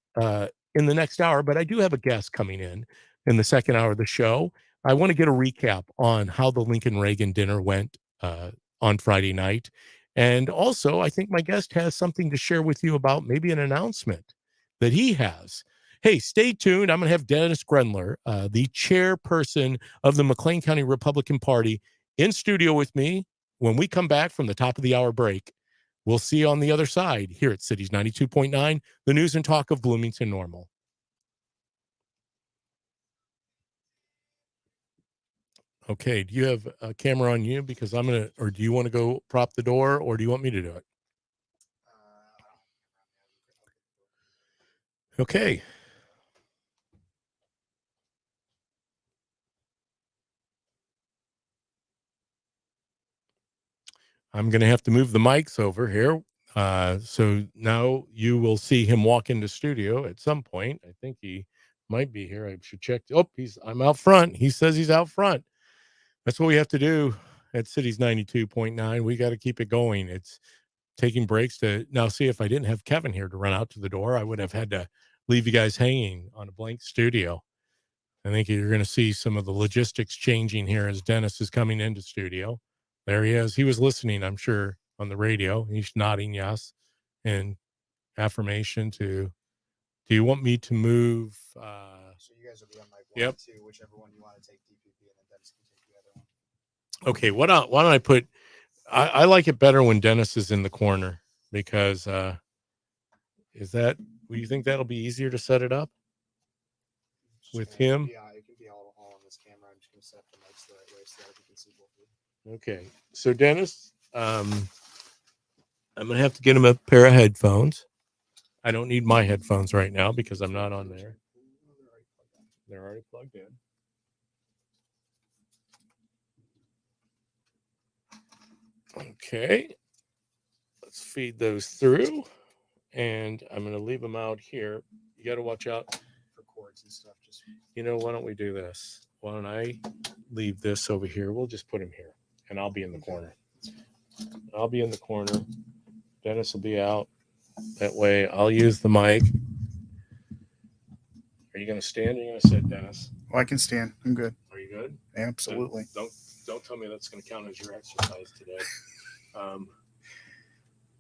in the next hour, but I do have a guest coming in the second hour of the show. I want to get a recap on how the Lincoln Reagan dinner went on Friday night. And also, I think my guest has something to share with you about maybe an announcement that he has. Hey, stay tuned. I'm going to have Dennis Grendler, the chairperson of the McLean County Republican Party, in studio with me when we come back from the top of the hour break. We'll see you on the other side here at Cities 92.9, the news and talk of Bloomington Normal. Okay, do you have a camera on you? Because I'm going to, or do you want to go prop the door, or do you want me to do it? Okay. I'm going to have to move the mics over here. So now you will see him walk into studio at some point. I think he might be here. I should check. Oh, I'm out front. He says he's out front. That's what we have to do at Cities 92.9. We got to keep it going. It's taking breaks to now see. If I didn't have Kevin here to run out to the door, I would have had to leave you guys hanging on a blank studio. I think you're going to see some of the logistics changing here as Dennis is coming into studio. There he is. He was listening, I'm sure, on the radio. He's nodding yes and affirmation to, do you want me to move? So you guys will be on mic 1 Yep. and 2, whichever one you want to take DPP, and then Dennis can take the other one. Okay, why don't I put, I like it better when Dennis is in the corner because do you think that'll be easier to set it up with him? Yeah, it can be all on this camera. I'm just going to set up the mics the right way so that you can see both of you. Okay, so Dennis, I'm going to have to get him a pair of headphones. I don't need my headphones right now because I'm not on there. They're already plugged in. Okay, let's feed those through, and I'm going to leave them out here. You got to watch out For cords and stuff. Just You know, why don't we do this? Why don't I leave this over here? We'll just put him here, and I'll be in the corner. I'll be in the corner. Dennis will be out. That way, I'll use the mic. Are you going to stand or are you going to sit, Dennis? Oh, I can stand. I'm good. Are you good? Absolutely. Don't tell me that's going to count as your exercise today.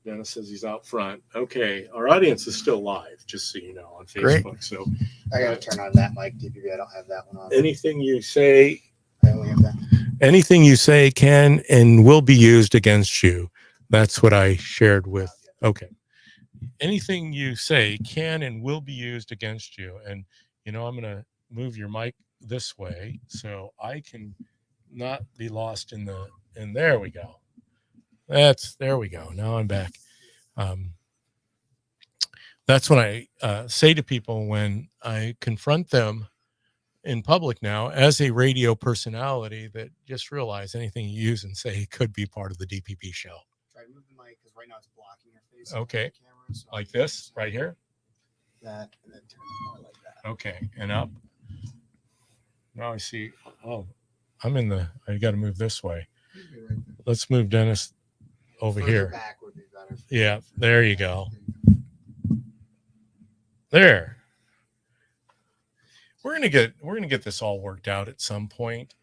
Dennis says he's out front. Okay, our audience is still live, just so you know, on Facebook. Great. So I got to turn on that mic, DPP. I don't have that one on. anything you say, I only have that. anything you say can and will be used against you. That's what I shared with. Okay. Anything you say can and will be used against you. And, I'm going to move your mic this way so I can not be lost and there we go. There we go. Now I'm back. That's what I say to people when I confront them in public now as a radio personality, that just realize anything you use and say could be part of the DPP show. Try to move the mic because right now it's blocking your face. Okay. On the camera, so Like this right here. That and then turn it more like that. Okay. And up. Now I see. Oh, I got to move this way. Maybe right there. Let's move Dennis over Further here. Back would be better. Yeah. There you go. There. We're gonna get this all worked out at some point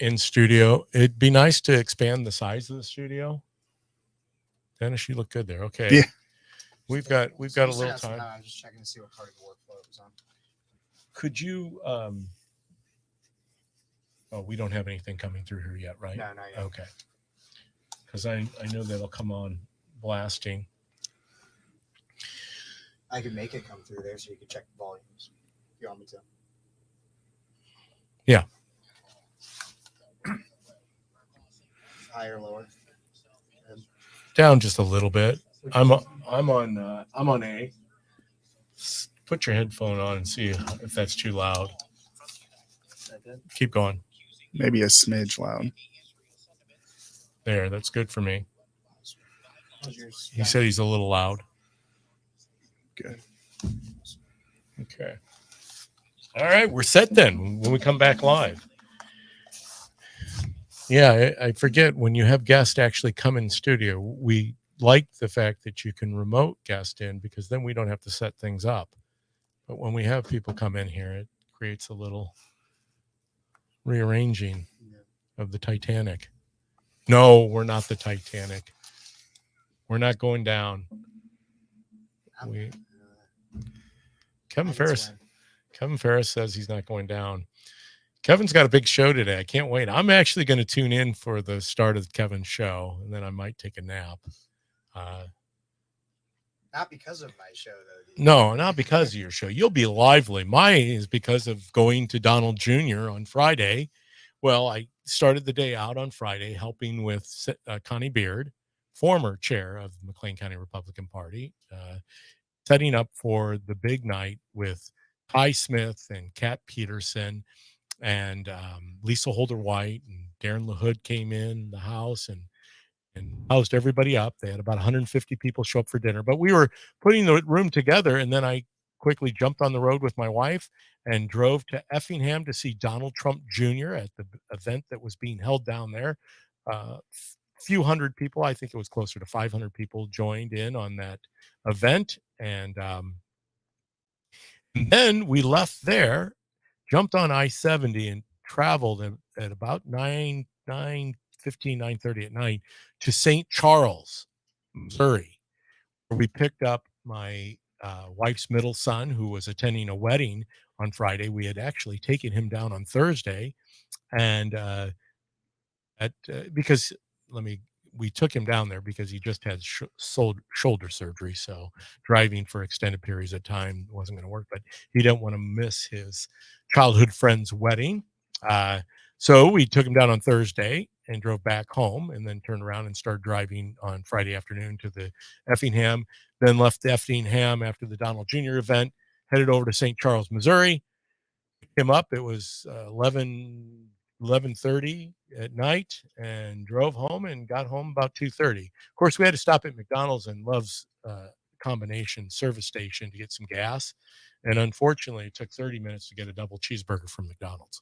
in studio. It'd be nice to expand the size of the studio. Dennis, you look good there. Okay. Yeah. We've got a little time. I'm just checking to see what part of the workflow it was on. Could you we don't have anything coming through here yet, right? No, not yet. Okay. Because I know that'll come on blasting. I can make it come through there so you can check the volumes if you want me to. Yeah. Higher, lower. Down just a little bit. I'm on A. Put your headphone on and see if that's too loud. Keep going. Maybe a smidge loud. There, that's good for me. How's yours? He said he's a little loud. Good. Okay. All right, we're set then when we come back live. Yeah, I forget when you have guests actually come in studio, we like the fact that you can remote guest in, because then we don't have to set things up. But when we have people come in here, it creates a little rearranging of the Titanic. No, we're not the Titanic. We're not going down. Kevin Ferris says he's not going down. Kevin's got a big show today. I can't wait. I'm actually going to tune in for the start of Kevin's show, and then I might take a nap. Not because of my show, though. No, not because of your show. You'll be lively. Mine is because of going to Donald Jr. on Friday. Well, I started the day out on Friday helping with Connie Beard, former chair of the McLean County Republican Party, setting up for the big night with Ty Smith and Kat Peterson and Lisa Holder White, and Darren LaHood came in the house and housed everybody up. They had about 150 people show up for dinner, but we were putting the room together, and then I quickly jumped on the road with my wife and drove to Effingham to see Donald Trump Jr. at the event that was being held down there. Few hundred people, I think it was closer to 500 people, joined in on that event, and then we left there, jumped on I-70 and traveled at about 9:30 at night to St. Charles, Missouri, where we picked up my wife's middle son, who was attending a wedding on Friday. We had actually taken him down on Thursday, and because we took him down there because he just had shoulder surgery, so driving for extended periods of time wasn't going to work, but he didn't want to miss his childhood friend's wedding. So we took him down on Thursday and drove back home, and then turned around and started driving on Friday afternoon to the Effingham, then left Effingham after the Donald Jr. event, headed over to St. Charles, Missouri, picked him up. It was 11:30 at night, and drove home and got home about 2:30. Of course, we had to stop at McDonald's and Love's combination service station to get some gas, and unfortunately it took 30 minutes to get a double cheeseburger from McDonald's.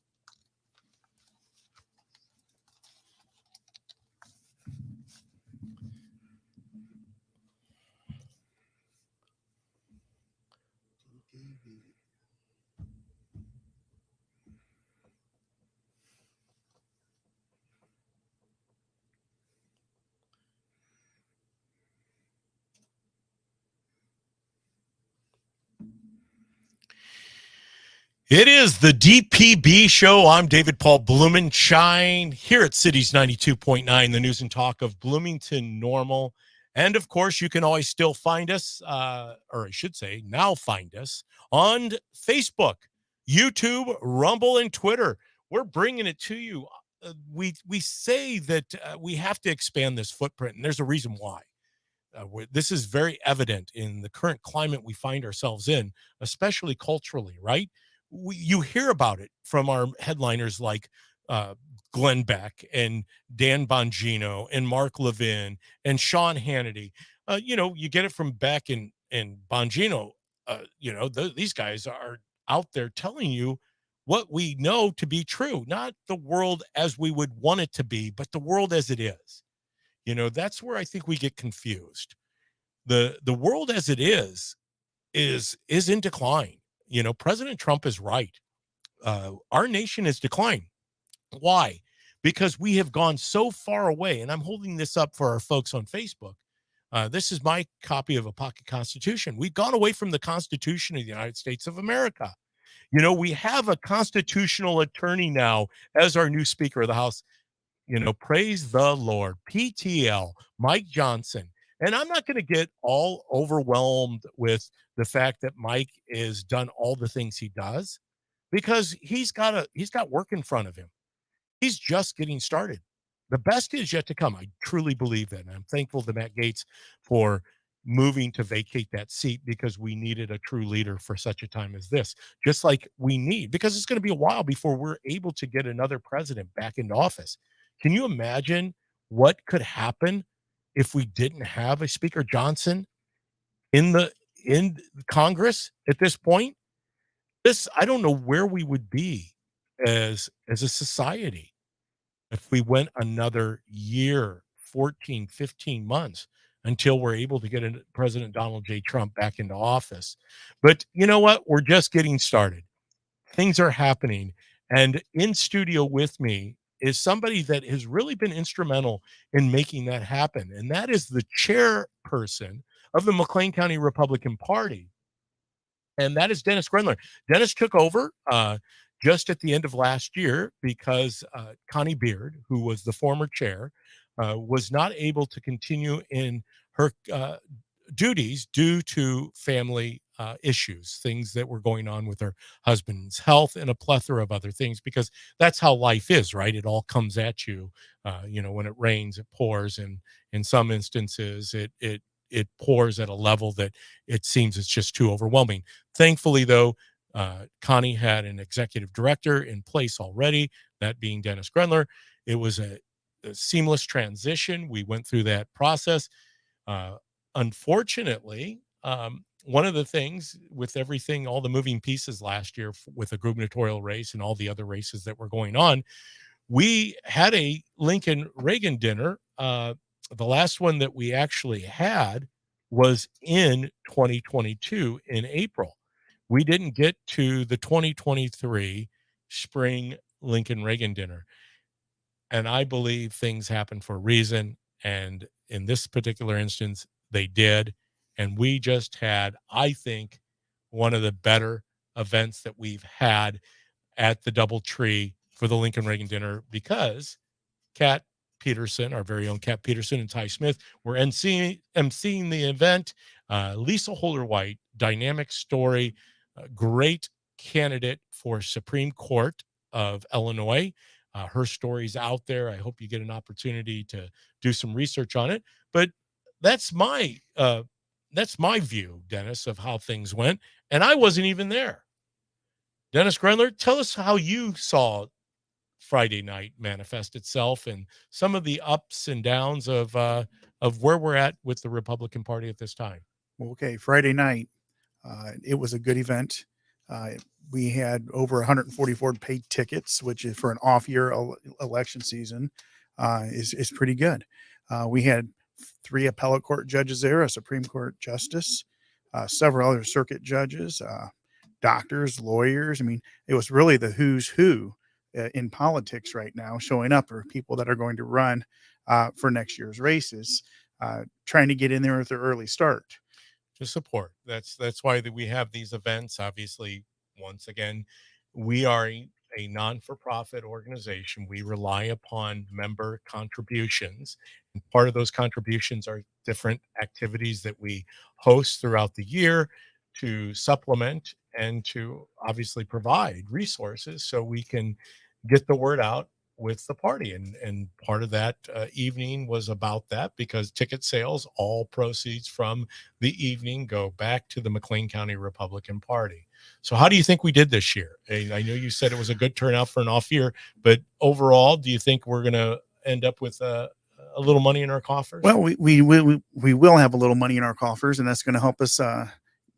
It is the DPB show. I'm David Paul Blumenshine here at Cities 92.9, the news and talk of Bloomington Normal. And of course, you can always still find us, or I should say, now find us on Facebook, YouTube, Rumble, and Twitter. We're bringing it to you. We say that we have to expand this footprint, and there's a reason why. This is very evident in the current climate we find ourselves in, especially culturally, right? You hear about it from our headliners like Glenn Beck and Dan Bongino and Mark Levin and Sean Hannity. You get it from Beck and Bongino. These guys are out there telling you what we know to be true, not the world as we would want it to be, but the world as it is. That's where I think we get confused. The world as it is in decline. President Trump is right. Our nation is declining. Why? Because we have gone so far away, and I'm holding this up for our folks on Facebook. This is my copy of a pocket constitution. We've gone away from the Constitution of the United States of America. We have a constitutional attorney now as our new Speaker of the House. Praise the Lord. PTL, Mike Johnson. And I'm not going to get all overwhelmed with the fact that Mike has done all the things he does, because he's got work in front of him. He's just getting started. The best is yet to come. I truly believe that. And I'm thankful to Matt Gaetz for moving to vacate that seat, because we needed a true leader for such a time as this, just like we need, because it's going to be a while before we're able to get another president back into office. Can you imagine what could happen if we didn't have a Speaker Johnson in Congress at this point? I don't know where we would be as a society if we went another year, 14, 15 months. until we're able to get President Donald J. Trump back into office. But you know what? We're just getting started. Things are happening. And in studio with me is somebody that has really been instrumental in making that happen. And that is the chairperson of the McLean County Republican Party. And that is Dennis Grendler. Dennis took over just at the end of last year because Connie Beard, who was the former chair, was not able to continue in her duties due to family issues, things that were going on with her husband's health and a plethora of other things, because that's how life is, right? It all comes at you. When it rains, it pours, and in some instances, it pours at a level that it seems it's just too overwhelming. Thankfully, though, Connie had an executive director in place already, that being Dennis Grendler. It was a seamless transition. We went through that process. Unfortunately, one of the things with everything, all the moving pieces last year with the gubernatorial race and all the other races that were going on, we had a Lincoln Reagan dinner. The last one that we actually had was in 2022 in April. We didn't get to the 2023 spring Lincoln Reagan dinner. And I believe things happen for a reason. And in this particular instance, they did. And we just had, I think, one of the better events that we've had at the DoubleTree for the Lincoln Reagan dinner, because Kat Peterson, our very own Kat Peterson, and Ty Smith were emceeing the event. Lisa Holder-White, dynamic story, great candidate for Supreme Court of Illinois. Her story's out there. I hope you get an opportunity to do some research on it. But that's my view, Dennis, of how things went. And I wasn't even there. Dennis Grendler, tell us how you saw Friday night manifest itself and some of the ups and downs of where we're at with the Republican Party at this time. Okay, Friday night, it was a good event. We had over 144 paid tickets, which is for an off-year election season, is pretty good. We had 3 appellate court judges there, a Supreme Court justice, several other circuit judges, doctors, lawyers. I mean, it was really the who's who in politics right now showing up, or people that are going to run for next year's races, trying to get in there with their early start. To support. That's why we have these events. Obviously, once again, we are a non-for-profit organization. We rely upon member contributions. And part of those contributions are different activities that we host throughout the year to supplement and to obviously provide resources so we can get the word out with the party. And part of that evening was about that, because ticket sales, all proceeds from the evening go back to the McLean County Republican Party. So how do you think we did this year? I know you said it was a good turnout for an off year, but overall, do you think we're going to end up with a little money in our coffers? Well, we will have a little money in our coffers, and that's going to help us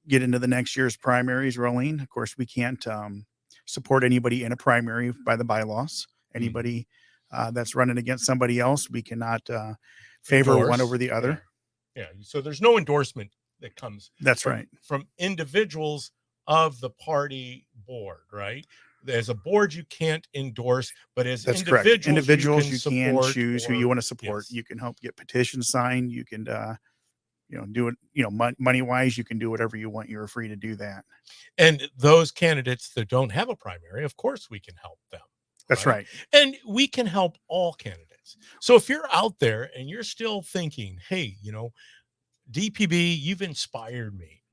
get into the next year's primaries rolling. Of course, we can't support anybody in a primary by the bylaws. Anybody that's running against somebody else, we cannot favor Endorse. One over the other. Yeah. So there's no endorsement that comes. That's right. From individuals of the party board, right? As a board, you can't endorse, but as That's individuals, correct. Individuals, you can support choose who you want to support. Yes. You can help get petitions signed. You can, do it, money wise, you can do whatever you want. You're free to do that. And those candidates that don't have a primary, of course, we can help them. That's right. And we can help all candidates. So if you're out there and you're still thinking, hey, DPB, you've inspired me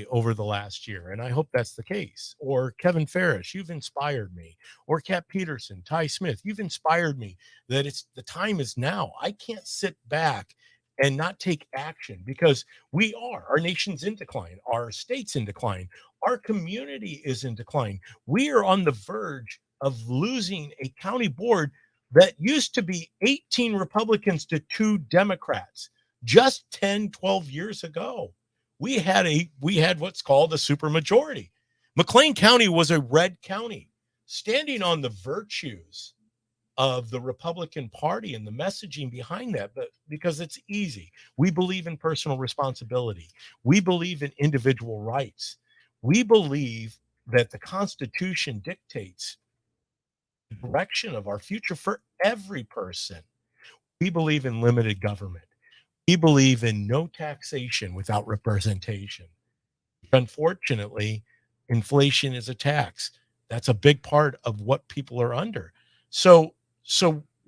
over the last year, and I hope that's the case. Or Kevin Ferris, you've inspired me. Or Kat Peterson, Ty Smith, you've inspired me that the time is now. I can't sit back and not take action, because our nation's in decline. Our state's in decline. Our community is in decline. We are on the verge of losing a county board that used to be 18 Republicans to 2 Democrats just 10, 12 years ago. We had what's called a supermajority. McLean County was a red county, standing on the virtues of the Republican Party and the messaging behind that, but because it's easy. We believe in personal responsibility. We believe in individual rights. We believe that the Constitution dictates the direction of our future for every person. We believe in limited government. We believe in no taxation without representation. Unfortunately, inflation is a tax. That's a big part of what people are under. So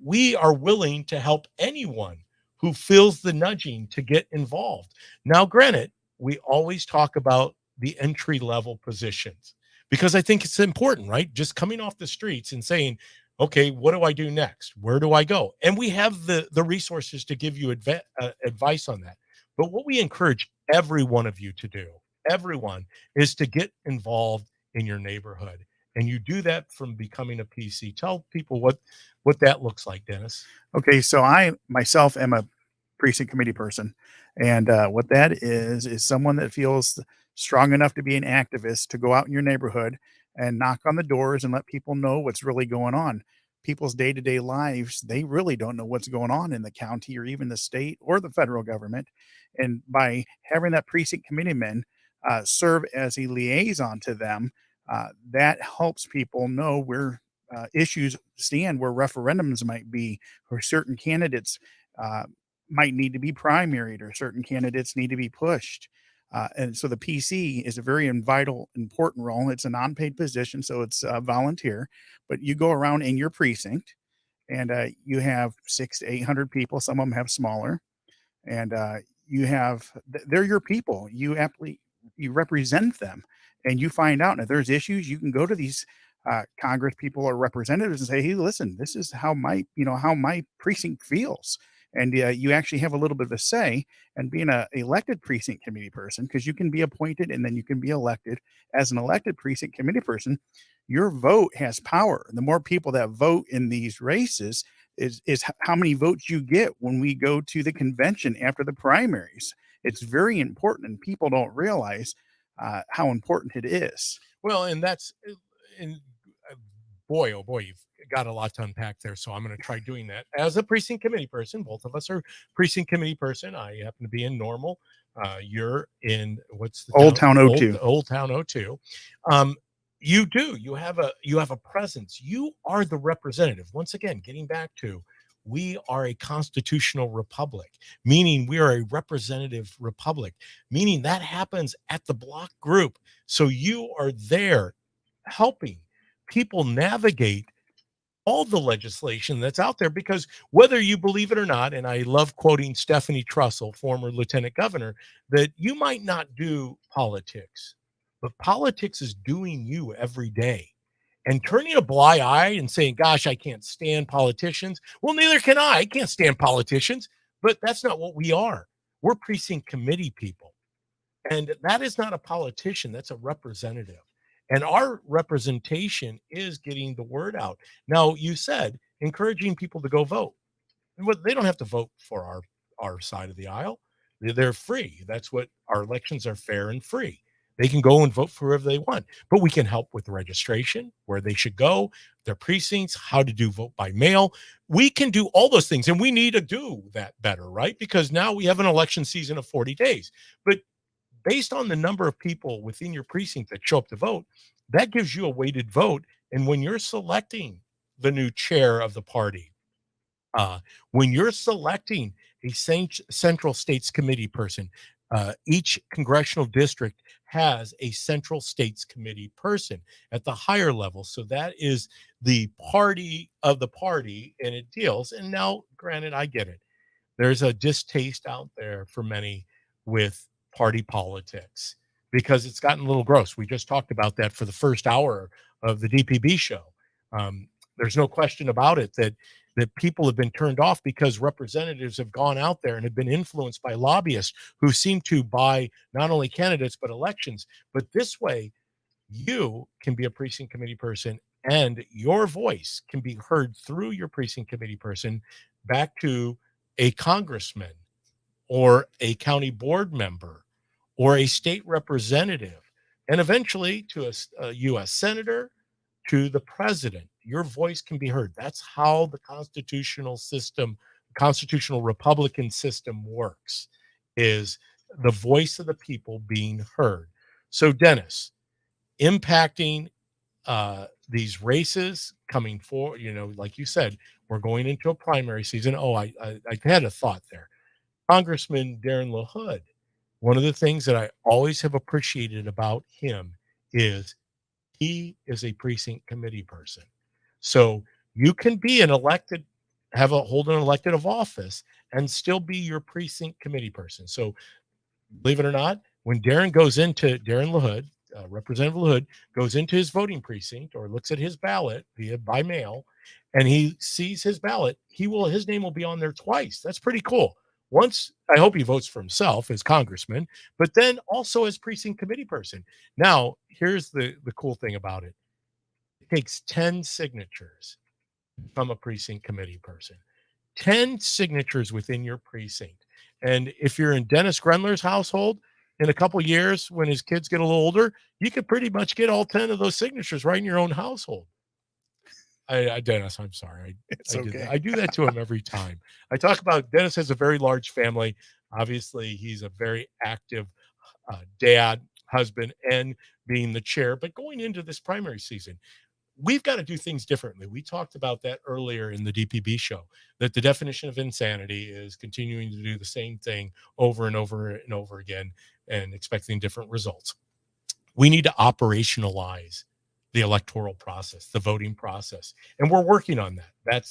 we are willing to help anyone who feels the nudging to get involved. Now, granted, we always talk about the entry level positions because I think it's important, right? Just coming off the streets and saying, okay, what do I do next? Where do I go? And we have the resources to give you advice on that. But what we encourage every one of you to do, everyone, is to get involved in your neighborhood. And you do that from becoming a PC. Tell people what that looks like, Dennis. Okay, so I myself am a precinct committee person, and what that is someone that feels strong enough to be an activist to go out in your neighborhood and knock on the doors and let people know what's really going on. People's day-to-day lives, they really don't know what's going on in the county or even the state or the federal government. And by having that precinct committeeman serve as a liaison to them, that helps people know where issues stand, where referendums might be, or certain candidates uh, might need to be primaried, or certain candidates need to be pushed. And so the PC is a very vital, important role. It's a non-paid position, so it's volunteer. But you go around in your precinct, and you have 600 to 800 people. Some of them have smaller, and you have they're your people. You represent them, and you find out, and if there's issues, you can go to these Congress people or representatives and say, "Hey, listen, this is how my precinct feels." And you actually have a little bit of a say. And being a elected precinct committee person, because you can be appointed and then you can be elected as an elected precinct committee person, your vote has power. The more people that vote in these races is how many votes you get when we go to the convention after the primaries. It's very important, and people don't realize how important it is. Well, and that's and boy, oh boy, you've got a lot to unpack there. So I'm going to try doing that as a precinct committee person. Both of us are precinct committee person. I happen to be in Normal. You're in what's the Old Town 02. Old Town 02. You have a presence. You are the representative. Once again, getting back to, we are a constitutional republic, meaning we are a representative republic, meaning that happens at the block group. So you are there helping people navigate all the legislation that's out there, because whether you believe it or not, and I love quoting Stephanie Trussell, former lieutenant governor, that you might not do politics, but politics is doing you every day. And turning a blind eye and saying, gosh, I can't stand politicians. Well, neither can I. I can't stand politicians, but that's not what we are. We're precinct committee people. And that is not a politician. That's a representative. And our representation is getting the word out. Now, you said encouraging people to go vote. They don't have to vote for our side of the aisle. They're free. That's what our elections are, fair and free. They can go and vote for whoever they want, but we can help with the registration, where they should go, their precincts, how to do vote by mail. We can do all those things, and we need to do that better, right? Because now we have an election season of 40 days. But based on the number of people within your precinct that show up to vote, that gives you a weighted vote. And when you're selecting the new chair of the party, when you're selecting a Central States Committee person, each congressional district has a Central States Committee person at the higher level. So that is the party of the party, and it deals. And now, granted, I get it. There's a distaste out there for many with party politics because it's gotten a little gross. We just talked about that for the first hour of the DPB show. There's no question about it that people have been turned off because representatives have gone out there and have been influenced by lobbyists who seem to buy not only candidates, but elections. But this way, you can be a precinct committee person and your voice can be heard through your precinct committee person back to a congressman or a county board member or a state representative, and eventually to a U.S. senator, to the president. your voice can be heard. That's how the constitutional Republican system works, is the voice of the people being heard. So, Dennis, impacting these races coming forward, like you said, we're going into a primary season. Oh, I had a thought there. Congressman Darren LaHood, one of the things that I always have appreciated about him is he is a precinct committee person. So you can be an elected, hold an elected of office and still be your precinct committee person. So believe it or not, when Darren LaHood, Representative LaHood goes into his voting precinct or looks at his ballot by mail, and he sees his ballot, his name will be on there twice. That's pretty cool. Once, I hope he votes for himself as congressman, but then also as precinct committee person. Now, here's the cool thing about it. It takes 10 signatures from a precinct committee person. 10 signatures within your precinct. And if you're in Dennis Grenler's household, in a couple years, when his kids get a little older, you could pretty much get all 10 of those signatures right in your own household. Dennis, I'm sorry. I do that to him every time. I talk about Dennis has a very large family. Obviously, he's a very active dad, husband, and being the chair. But going into this primary season, we've got to do things differently. We talked about that earlier in the DPB show, that the definition of insanity is continuing to do the same thing over and over and over again and expecting different results. We need to operationalize the electoral process, the voting process. And we're working on that.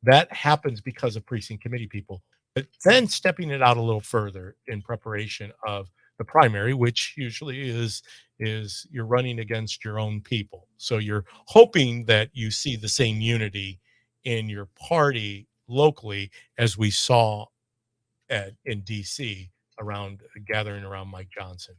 That happens because of precinct committee people, but then stepping it out a little further in preparation of the primary, which usually is you're running against your own people. So you're hoping that you see the same unity in your party locally as we saw in DC gathering around Mike Johnson.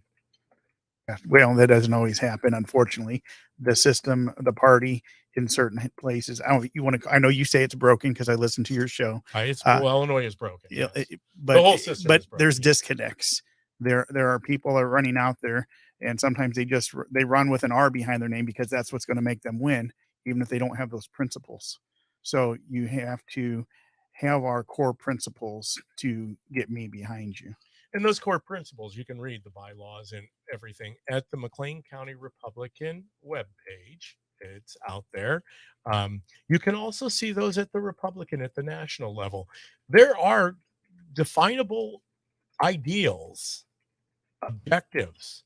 Well, that doesn't always happen, unfortunately. The system, the party in certain places. I know you say it's broken because I listened to your show. Illinois is broken. Yeah, yes. But the whole system but is broken. there's disconnects. There are people that are running out there, and sometimes they run with an R behind their name because that's what's going to make them win, even if they don't have those principles. So you have to have our core principles to get me behind you. And those core principles, you can read the bylaws and everything at the McLean County Republican webpage. It's out there. You can also see those at the Republican at the national level. There are definable ideals, objectives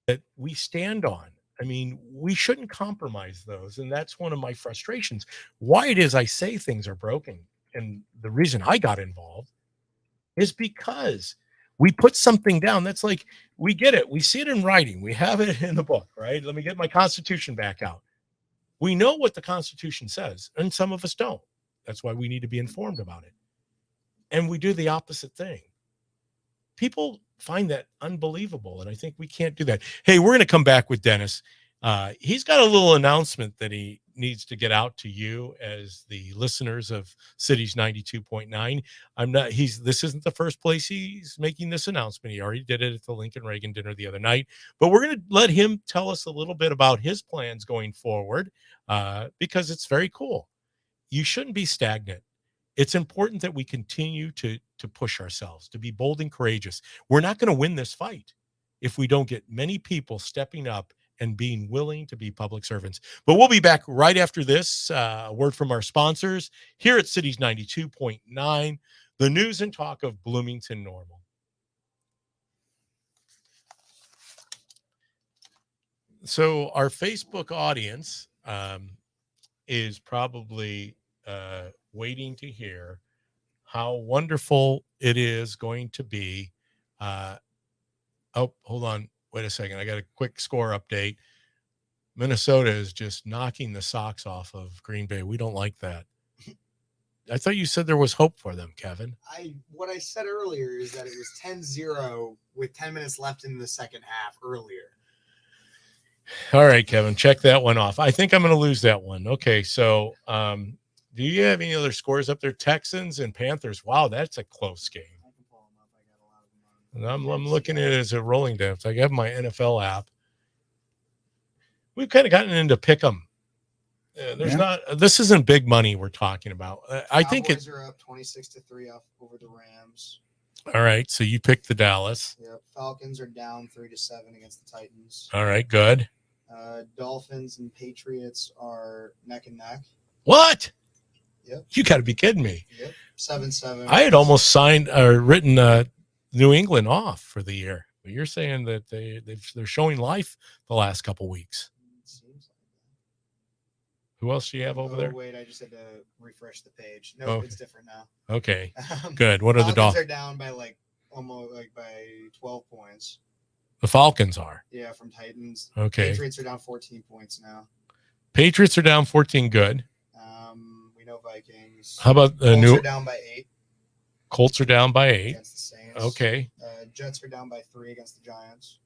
that we stand on. I mean, we shouldn't compromise those. And that's one of my frustrations. Why it is I say things are broken. And the reason I got involved is because we put something down. That's like, we get it. We see it in writing. We have it in the book, right? Let me get my Constitution back out. We know what the Constitution says, and some of us don't. That's why we need to be informed about it. And we do the opposite thing. People find that unbelievable, and I think we can't do that. Hey, we're going to come back with Dennis. He's got a little announcement that he needs to get out to you as the listeners of Cities 92.9. This isn't the first place he's making this announcement. He already did it at the Lincoln Reagan dinner the other night, but we're going to let him tell us a little bit about his plans going forward, because it's very cool. You shouldn't be stagnant. It's important that we continue to push ourselves, to be bold and courageous. We're not going to win this fight if we don't get many people stepping up and being willing to be public servants. But we'll be back right after this. A word from our sponsors here at Cities 92.9, the news and talk of Bloomington Normal. So our Facebook audience is probably waiting to hear how wonderful it is going to be. Hold on. Wait a second. I got a quick score update. Minnesota is just knocking the socks off of Green Bay. We don't like that. I thought you said there was hope for them, Kevin. What I said earlier is that it was 10-0 with 10 minutes left in the second half earlier. All right, Kevin, check that one off. I think I'm going to lose that one. Okay, so do you have any other scores up there? Texans and Panthers. Wow, that's a close game. I'm looking at it as a rolling depth. I have my NFL app. We've kind of gotten into pick 'em There's Yeah. not. This isn't big money we're talking about. I think Cowboys it's are up 26-3 off over the Rams. all right. So you picked the Dallas. Yep. Falcons are down 3-7 against the Titans. All right, good. Dolphins and Patriots are neck and neck. What? Yep. You got to be kidding me. Yep. 7-7. I had almost signed or written New England off for the year. But you're saying that they're showing life the last couple weeks. Seems like Who else do you have that. over there? Wait, I just had to refresh the page. No, Okay. it's different now. Okay, good. What are the Falcons Dolphins? are down by almost by 12 points. The Falcons are. Yeah, from Titans. Okay. Patriots are down 14 points now. Patriots are down 14. Good. We know Vikings. How about the Colts new are down by 8 Colts are down by 8? against the Saints. Okay. Jets are down by 3 against the Giants.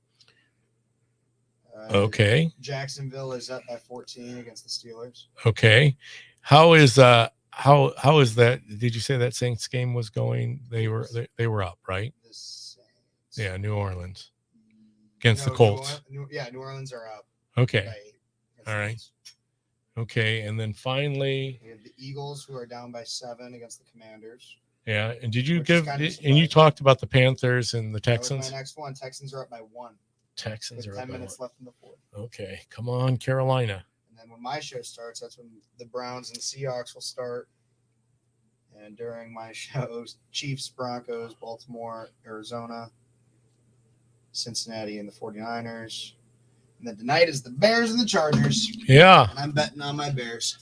Okay. Jacksonville is up by 14 against the Steelers. Okay. How is how is that? Did you say that Saints game was going? They were up, right? The Saints. Yeah, New Orleans against the No, Colts. New Orleans are up Okay. by 8. against All the right. Saints. Okay, and then finally, We have the Eagles who are down by 7 against the Commanders. yeah. And did you Which is give? kind of And you surprising. talked about the Panthers and the That was Texans. my next one. Texans are up by 1 Texans with are 10 up by minutes left in the fourth. one. Okay, come on, Carolina. And then when my show starts, that's when the Browns and the Seahawks will start. And during my shows, Chiefs, Broncos, Baltimore, Arizona, Cincinnati, and the 49ers. And then tonight is the Bears and the Chargers. Yeah. And I'm betting on my Bears.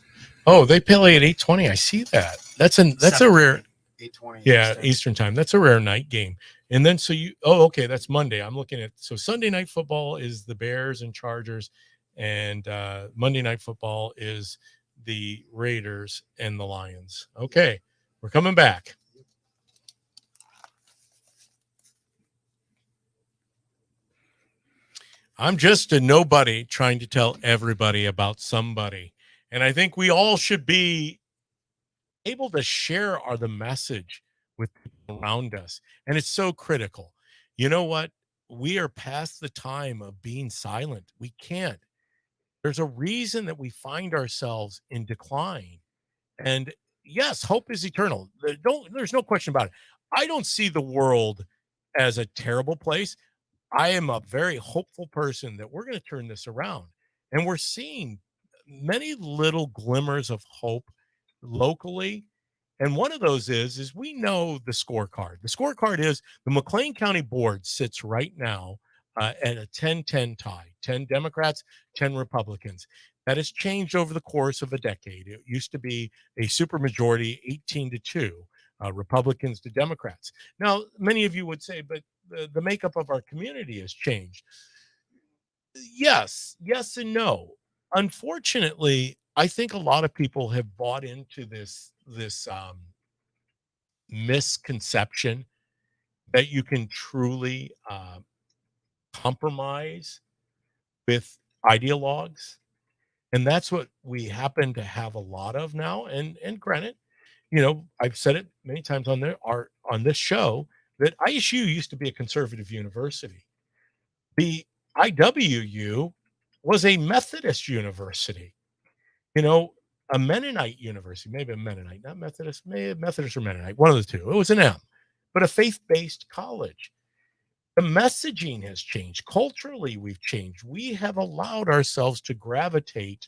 Oh, they play at 8:20. I see that. That's a rare. 8:20. Yeah, Eastern time. That's a rare night game. And then okay, that's Monday. I'm looking at Sunday night football is the Bears and Chargers, and Monday night football is the Raiders and the Lions. Okay, we're coming back. I'm just a nobody trying to tell everybody about somebody. And I think we all should be able to share the message with people around us. And it's so critical. You know what? We are past the time of being silent. We can't. There's a reason that we find ourselves in decline. And yes, hope is eternal. There's no question about it. I don't see the world as a terrible place. I am a very hopeful person that we're going to turn this around. And we're seeing many little glimmers of hope locally. And one of those is we know the scorecard. The scorecard is the McLean County Board sits right now at a 10-10 tie, 10 Democrats, 10 Republicans. That has changed over the course of a decade. It used to be a supermajority, 18-2, Republicans to Democrats. Now, many of you would say, but the makeup of our community has changed. Yes and no. Unfortunately, I think a lot of people have bought into this misconception that you can truly compromise with ideologues. And that's what we happen to have a lot of now. And granted, I've said it many times on this show that ISU used to be a conservative university. The IWU was a Methodist university, a Mennonite university, maybe a Mennonite, not Methodist, maybe Methodist or Mennonite, one of the two. It was an M, but a faith-based college. The messaging has changed. Culturally, we've changed. We have allowed ourselves to gravitate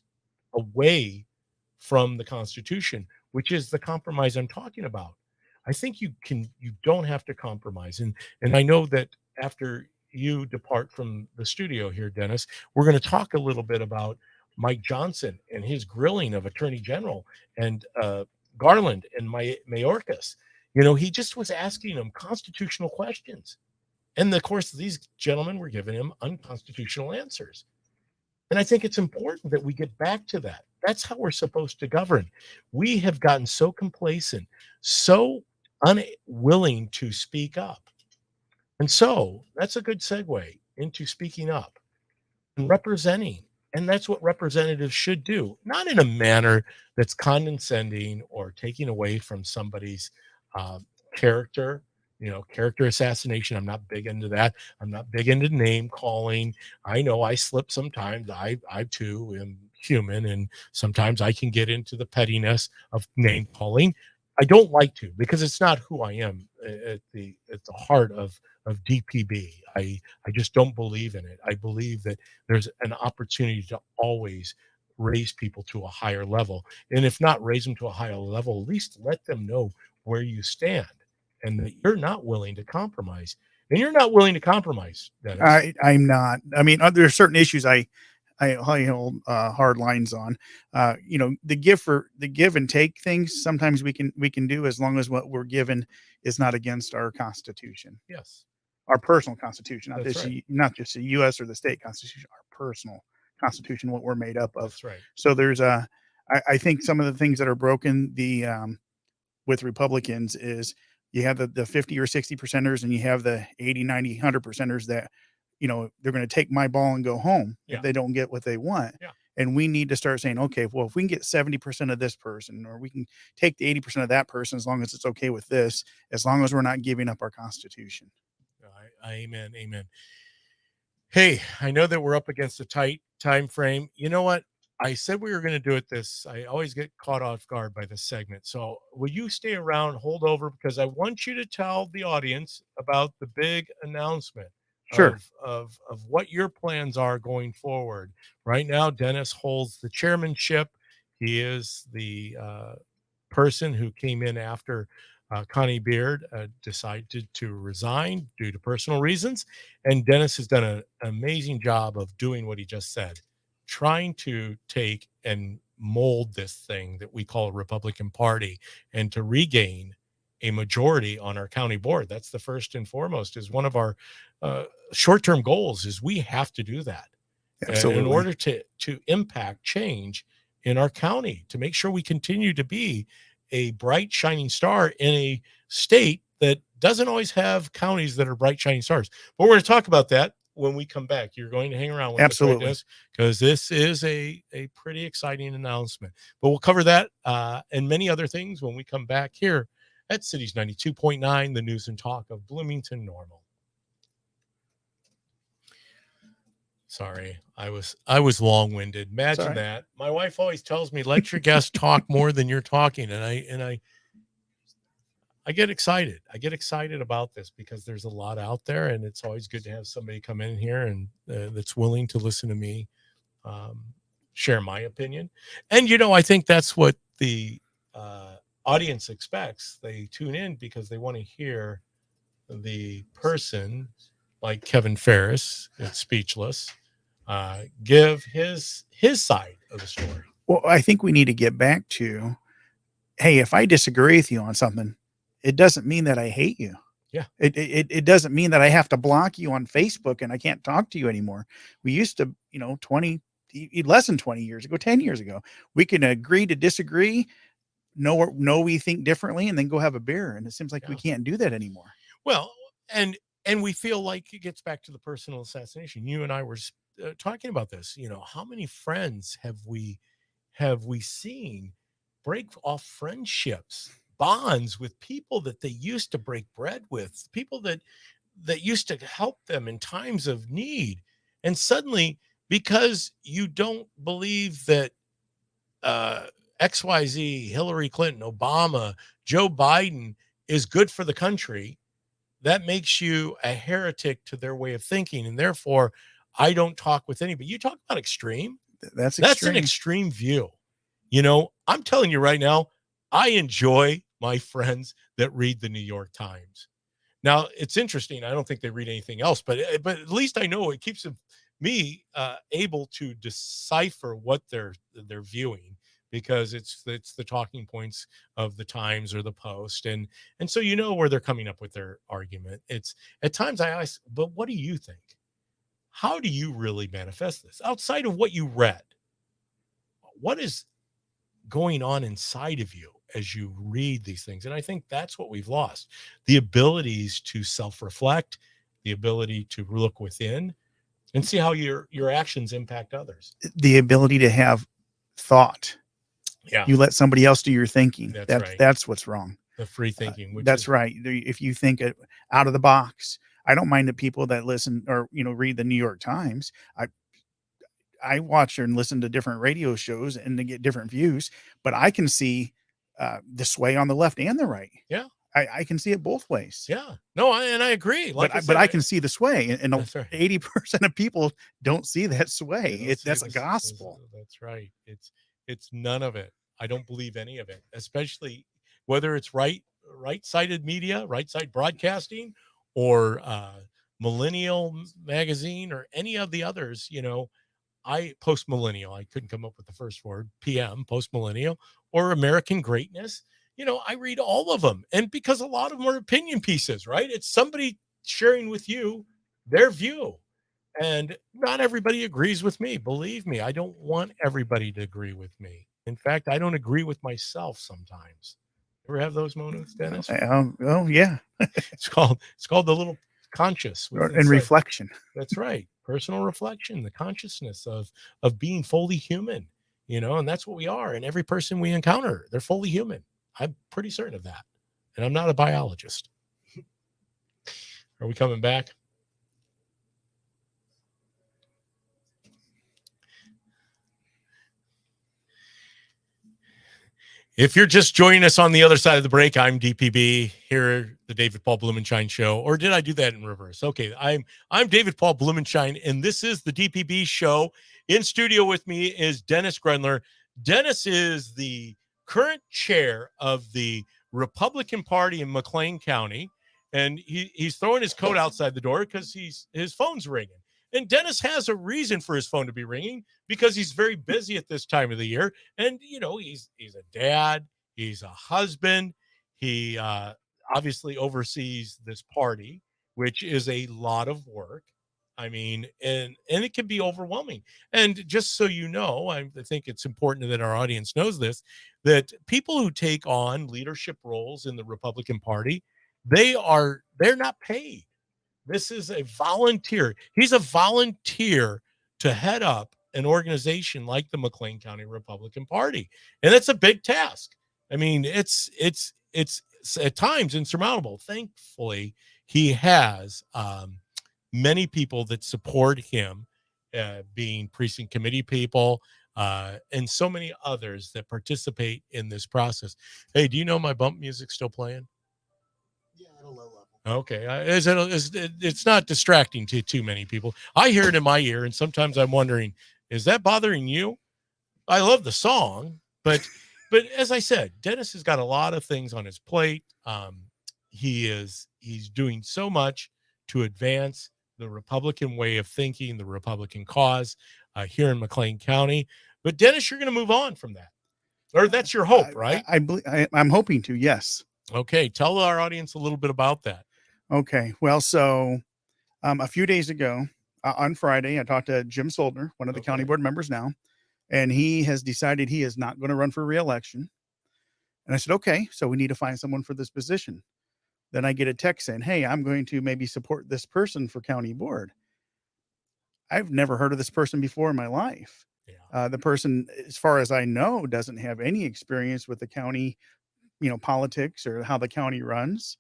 away from the Constitution, which is the compromise I'm talking about. I think you don't have to compromise. And I know that after you depart from the studio here, Dennis, we're going to talk a little bit about Mike Johnson and his grilling of Attorney General and Garland and Mayorkas. He just was asking them constitutional questions. And of course, these gentlemen were giving him unconstitutional answers. And I think it's important that we get back to that. That's how we're supposed to govern. We have gotten so complacent, so unwilling to speak up. And so that's a good segue into speaking up and representing. And that's what representatives should do, not in a manner that's condescending or taking away from somebody's character, character assassination. I'm not big into that. I'm not big into name calling. I know I slip sometimes. I too am human, and sometimes I can get into the pettiness of name calling. I don't like to, because it's not who I am at the heart of DPB. I just don't believe in it. I believe that there's an opportunity to always raise people to a higher level, and if not raise them to a higher level, at least let them know where you stand and that you're not willing to compromise. And you're not willing to compromise, Dennis. I'm not. I mean, there are certain issues I hold hard lines on. The give and take things. Sometimes we can do, as long as what we're given is not against our Constitution, Yes, our personal Constitution, that's right. not just the U.S. or the state Constitution, our personal Constitution, what we're made up of. That's right. So I think some of the things that are broken with Republicans is you have the 50 or 60 percenters, and you have the 80, 90, 100 percenters that, they're going to take my ball and go home Yeah. if they don't get what they want. Yeah. And we need to start saying, okay, well, if we can get 70% of this person, or we can take the 80% of that person, as long as it's okay with this, as long as we're not giving up our Constitution. Amen. Amen. Hey, I know that we're up against a tight time frame. You know what? I said we were going to do it I always get caught off guard by this segment. So will you stay around, hold over, because I want you to tell the audience about the big announcement Sure. of what your plans are going forward. Right now, Dennis holds the chairmanship. He is the person who came in after Connie Beard decided to resign due to personal reasons. And Dennis has done an amazing job of doing what he just said, trying to take and mold this thing that we call a Republican Party and to regain a majority on our county board. That's the first and foremost, is one of our short-term goals, is we have to do that. Absolutely. In order to impact change in our county, to make sure we continue to be a bright, shining star in a state that doesn't always have counties that are bright, shining stars. But we're going to talk about that when we come back. You're going to hang around with Absolutely. us, because this is a pretty exciting announcement. But we'll cover that and many other things when we come back here at Cities 92.9, the news and talk of Bloomington Normal. Sorry, I was long-winded. Imagine Sorry. that. My wife always tells me, let your guests talk more than you're talking. And I get excited. I get excited about this because there's a lot out there, and it's always good to have somebody come in here and that's willing to listen to me share my opinion. And, I think that's what the audience expects. They tune in because they want to hear the person like Kevin Ferris, it's Speechless, give his side of the story. Well, I think we need to get back to, hey, if I disagree with you on something, it doesn't mean that I hate you. Yeah. It doesn't mean that I have to block you on Facebook and I can't talk to you anymore. We used to, 20, less than 20 years ago, 10 years ago, we can agree to disagree. No, we think differently, and then go have a beer. And it seems like we can't do that anymore. Well, and we feel like it gets back to the personal assassination. You and I were talking about this. How many friends have we seen break off friendships, bonds with people that they used to break bread with, people that used to help them in times of need, and suddenly, because you don't believe that XYZ, Hillary Clinton, Obama, Joe Biden is good for the country, that makes you a heretic to their way of thinking. And therefore, I don't talk with anybody. You talk about extreme. That's an extreme view. I'm telling you right now, I enjoy my friends that read the New York Times. Now, it's interesting. I don't think they read anything else, but at least I know it keeps me able to decipher what they're viewing, because it's the talking points of the Times or the Post. And so where they're coming up with their argument. It's at times I ask, but what do you think? How do you really manifest this outside of what you read? What is going on inside of you as you read these things? And I think that's what we've lost. The abilities to self-reflect, the ability to look within and see how your actions impact others. The ability to have thought. Yeah. You let somebody else do your thinking. That's right. That's what's wrong. The free thinking. That's right. If you think out of the box, I don't mind the people that listen or, read the New York Times. I watch and listen to different radio shows and to get different views, but I can see the sway on the left and the right. Yeah. I can see it both ways. Yeah. No, I agree. Like But I can see the sway, and That's right. 80% of people don't see that sway. They don't see That's a this- gospel. That's right. It's none of it. I don't believe any of it, especially whether it's right-sided media, right-side broadcasting, or Millennial Magazine, or any of the others. I post-millennial. I couldn't come up with the first word. PM, post-millennial, or American Greatness. I read all of them, and because a lot of them are opinion pieces, right? It's somebody sharing with you their view, and not everybody agrees with me. Believe me, I don't want everybody to agree with me. In fact, I don't agree with myself sometimes. Ever have those moments, Dennis? Oh yeah, It's called the little conscious and inside. reflection. That's right. Personal reflection, the consciousness of being fully human, and that's what we are. And every person we encounter, they're fully human. I'm pretty certain of that. And I'm not a biologist. Are we coming back? If you're just joining us on the other side of the break, I'm DPB here, the David Paul Blumenshine Show. Or did I do that in reverse? Okay, I'm David Paul Blumenshine, and this is the DPB Show. In studio with me is Dennis Grundler. Dennis is the current chair of the Republican Party in McLean County, and he's throwing his coat outside the door because his phone's ringing. And Dennis has a reason for his phone to be ringing, because he's very busy at this time of the year. And, he's a dad, he's a husband. He obviously oversees this party, which is a lot of work. I mean, and it can be overwhelming. And just so you know, I think it's important that our audience knows this, that people who take on leadership roles in the Republican Party, they're not paid. This is a volunteer. He's a volunteer to head up an organization like the McLean County Republican Party. And that's a big task. I mean, it's at times insurmountable. Thankfully, he has many people that support him, being precinct committee people, and so many others that participate in this process. Hey, do you know my bump music's still playing? Yeah, at a low level. Okay. It's not distracting to too many people. I hear it in my ear, and sometimes I'm wondering, is that bothering you? I love the song, but as I said, Dennis has got a lot of things on his plate. He's doing so much to advance the Republican way of thinking, the Republican cause here in McLean County. But Dennis, you're going to move on from that, or that's your hope, right? I'm hoping to, yes. Okay. Tell our audience a little bit about that. Okay. Well, so a few days ago on Friday, I talked to Jim Soldner, one of the county board members now, and he has decided he is not going to run for re-election. And I said, okay, so we need to find someone for this position. Then I get a text saying, hey, I'm going to maybe support this person for county board. I've never heard of this person before in my life. Yeah. The person, as far as I know, doesn't have any experience with the county, politics or how the county runs.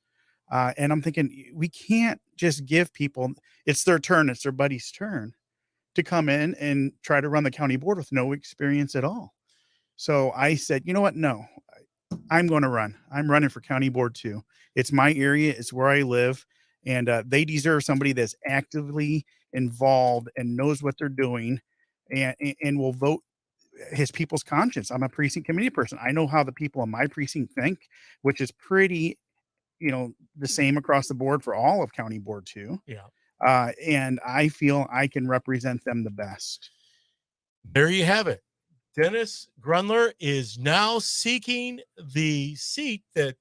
And I'm thinking, we can't just give people, it's their turn, it's their buddy's turn to come in and try to run the county board with no experience at all. So I said, you know what? No, I'm going to run. I'm running for county board too. It's my area. It's where I live. And they deserve somebody that's actively involved and knows what they're doing and will vote his people's conscience. I'm a precinct committee person. I know how the people in my precinct think, which is pretty, the same across the board for all of county board too. Yeah. And I feel I can represent them the best. There you have it. Dennis Grundler is now seeking the seat that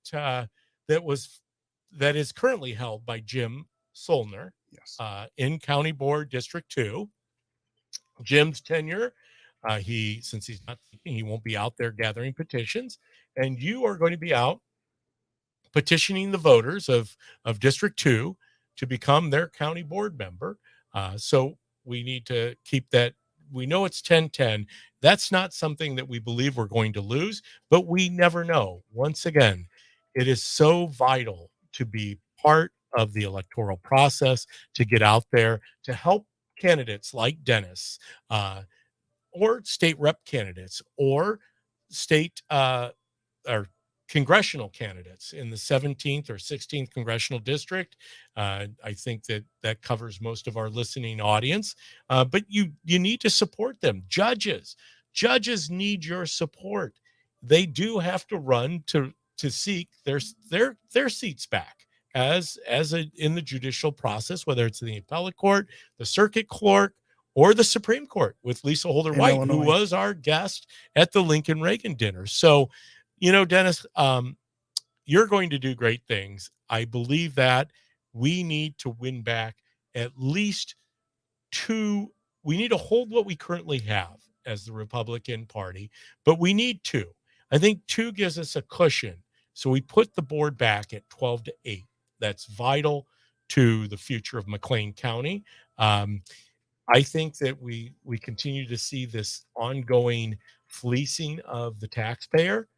is currently held by Jim Soldner, Yes. In County Board District 2. Jim's tenure, since he's not seeking, he won't be out there gathering petitions, and you are going to be out petitioning the voters of District 2 to become their county board member. So we need to keep that. We know it's 10-10. That's not something that we believe we're going to lose, but we never know. Once again, it is so vital to be part of the electoral process, to get out there, to help candidates like Dennis or state rep candidates or state or congressional candidates in the 17th or 16th congressional district. I think that that covers most of our listening audience. But you need to support them. Judges need your support. They do have to run to seek their seats back in the judicial process, whether it's in the appellate court, the circuit court, or the Supreme Court with Lisa Holder In White, who Illinois. was our guest at the Lincoln Reagan dinner. So, Dennis, you're going to do great things. I believe that we need to win back at least two. We need to hold what we currently have as the Republican Party, but we need two. I think two gives us a cushion. So we put the board back at 12-8. That's vital to the future of McLean County. I think that we continue to see this ongoing fleecing of the taxpayer.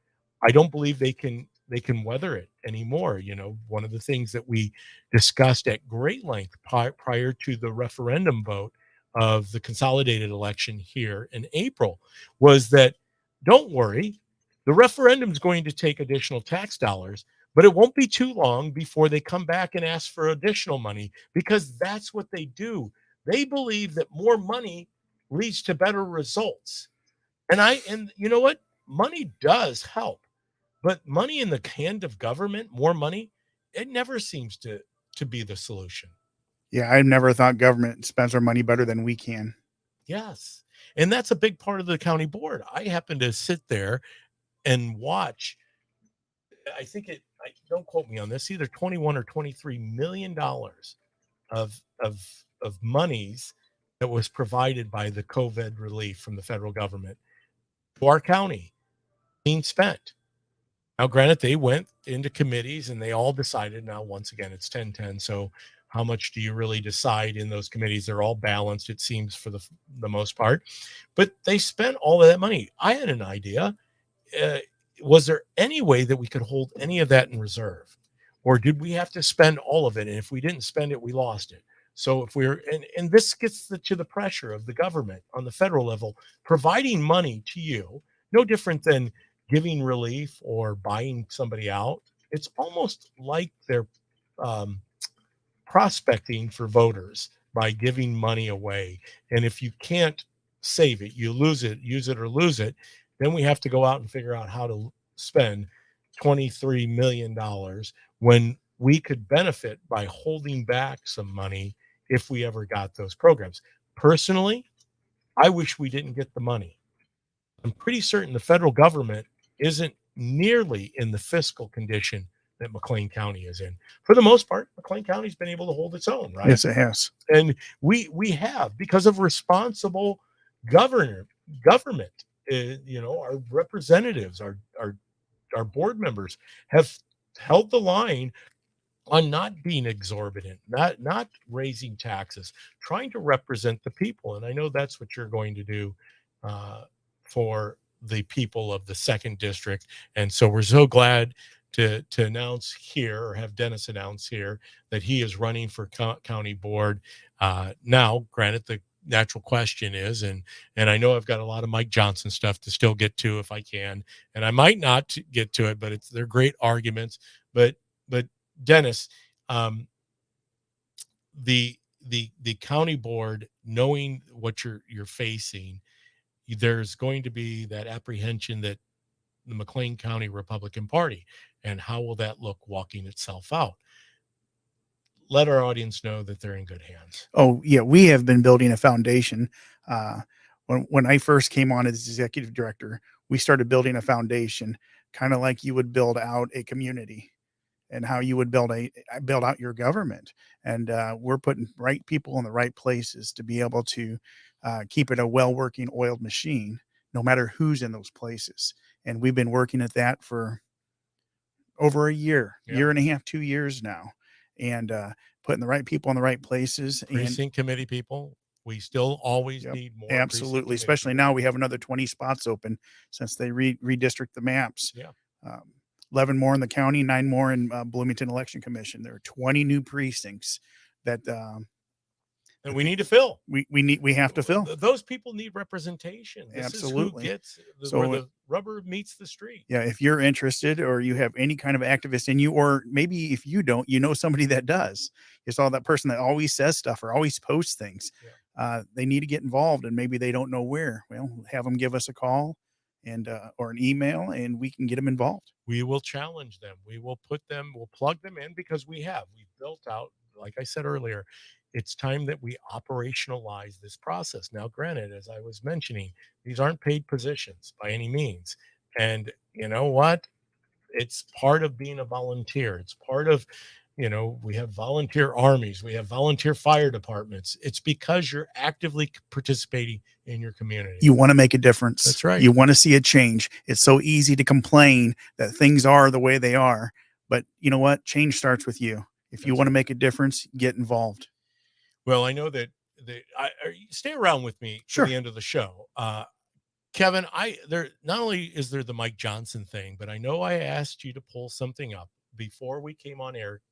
I don't believe they can weather it anymore. One of the things that we discussed at great length prior to the referendum vote of the consolidated election here in April was that, don't worry, the referendum is going to take additional tax dollars, but it won't be too long before they come back and ask for additional money, because that's what they do. They believe that more money leads to better results. And you know what? Money does help. But money in the hand of government, more money, it never seems to be the solution. Yeah, I never thought government spends our money better than we can. Yes. And that's a big part of the county board. I happen to sit there and watch. Don't quote me on this, either 21 or 23 million dollars of monies that was provided by the COVID relief from the federal government to our county being spent. Now, granted, they went into committees and they all decided. Now, once again, it's 10-10. So how much do you really decide in those committees? They're all balanced, it seems, for the most part. But they spent all of that money. I had an idea. Was there any way that we could hold any of that in reserve? Or did we have to spend all of it? And if we didn't spend it, we lost it. So if and this gets to the pressure of the government on the federal level, providing money to you, no different than giving relief or buying somebody out. It's almost like they're prospecting for voters by giving money away. And if you can't save it, you lose it, use it or lose it, then we have to go out and figure out how to spend $23 million when we could benefit by holding back some money if we ever got those programs. Personally, I wish we didn't get the money. I'm pretty certain the federal government isn't nearly in the fiscal condition that McLean County is in. For the most part, McLean County's been able to hold its own, right? Yes, it has. And we have, because of responsible government, our representatives, our board members have held the line on not being exorbitant, not raising taxes, trying to represent the people. And I know that's what you're going to do for the people of the second district. And so we're so glad to announce here, or have Dennis announce here, that he is running for county board. Now, granted, the natural question is, and I know I've got a lot of Mike Johnson stuff to still get to if I can, and I might not get to it, but they're great arguments. But Dennis, the county board, knowing what you're facing, there's going to be that apprehension that the McLean County Republican Party, and how will that look walking itself out? Let our audience know that they're in good hands. Oh yeah, we have been building a foundation. When I first came on as executive director, we started building a foundation, kind of like you would build out a community, and how you would build out your government. And we're putting right people in the right places to be able to keep it a well-working, oiled machine, no matter who's in those places. And we've been working at that for over a year and a half, 2 years now, and putting the right people in the right places. Precinct committee people, we still always need more. Absolutely, especially now we have another 20 spots open since they redistrict the maps. 11 more in the county, 9 more in Bloomington Election Commission. There are 20 new precincts that and we need to fill. We have to fill. Those people need representation. This Absolutely. is who gets So where the rubber meets the street. Yeah, if you're interested or you have any kind of activist in you, or maybe if you don't, you know somebody that does. You saw that person that always says stuff or always posts things. They need to get involved, and maybe they don't know where. Well, have them give us a call and or an email, and we can get them involved. We will challenge them. We'll plug them in, because we've built out, like I said earlier, it's time that we operationalize this process. Now, granted, as I was mentioning, these aren't paid positions by any means. And you know what? It's part of being a volunteer. It's part of, we have volunteer armies, we have volunteer fire departments. It's because you're actively participating in your community. You want to make a difference. That's right. You want to see a change. It's so easy to complain that things are the way they are. But you know what? Change starts with you. If you want to make a difference, get involved. Well, I know that stay around with me Sure. to the end of the show. Kevin, not only is there the Mike Johnson thing, but I know I asked you to pull something up before we came on air.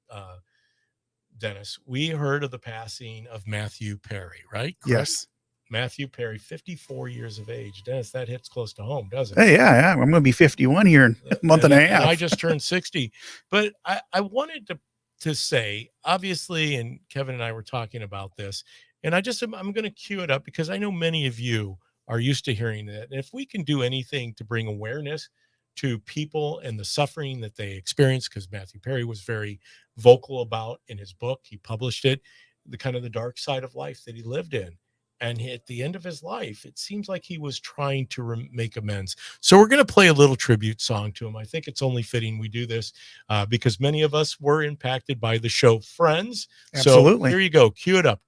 Dennis, we heard of the passing of Matthew Perry, right? Correct? Yes. Matthew Perry, 54 years of age. Dennis, that hits close to home, doesn't it? Hey, yeah. I'm going to be 51 here in a month and a half. And I just turned 60. But I wanted to say, obviously, and Kevin and I were talking about this, and I'm going to cue it up because I know many of you are used to hearing that. And if we can do anything to bring awareness to people and the suffering that they experience, because Matthew Perry was very vocal about in his book, he published it, the kind of the dark side of life that he lived in. And at the end of his life, it seems like he was trying to make amends. So we're going to play a little tribute song to him. I think it's only fitting we do this because many of us were impacted by the show Friends. Absolutely. So here you go. Cue it up,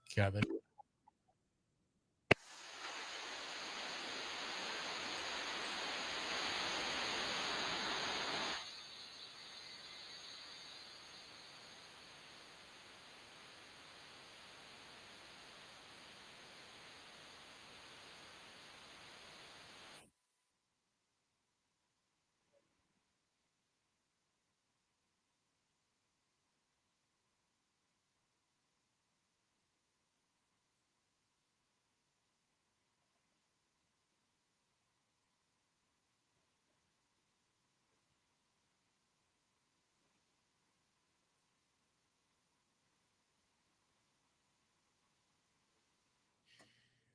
Kevin.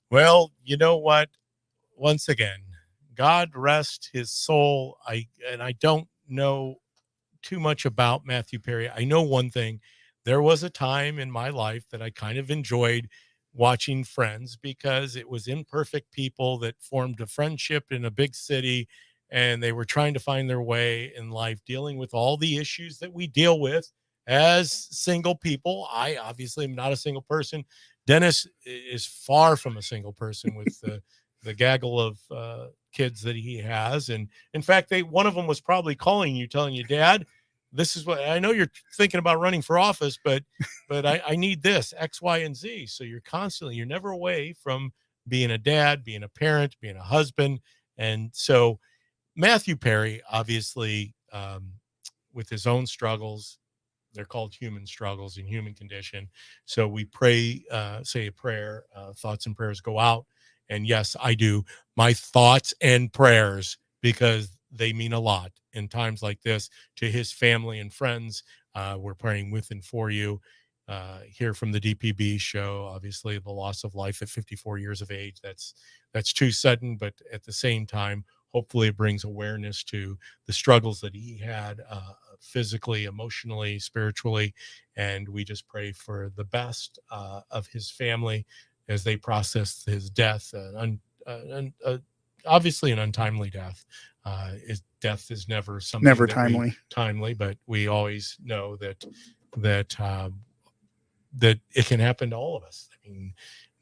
Well, you know what? Once again, God rest his soul. I don't know too much about Matthew Perry. I know one thing. There was a time in my life that I kind of enjoyed watching Friends because it was imperfect people that formed a friendship in a big city, and they were trying to find their way in life, dealing with all the issues that we deal with as single people. I obviously am not a single person. Dennis is far from a single person with the gaggle of kids that he has. And in fact, one of them was probably calling you, telling you, Dad, this is what I know you're thinking about running for office, but I need this X, Y, and Z. So you're never away from being a dad, being a parent, being a husband. And so Matthew Perry, obviously, with his own struggles, they're called human struggles and human condition. So we pray, say a prayer, thoughts and prayers go out. And yes, I do my thoughts and prayers because they mean a lot in times like this to his family and friends. We're praying with and for you here from the DPB show. Obviously, the loss of life at 54 years of age. That's too sudden, but at the same time, hopefully it brings awareness to the struggles that he had physically, emotionally, spiritually. And we just pray for the best of his family as they process his death. Obviously an untimely death. His death is never something timely, but we always know that it can happen to all of us. I mean,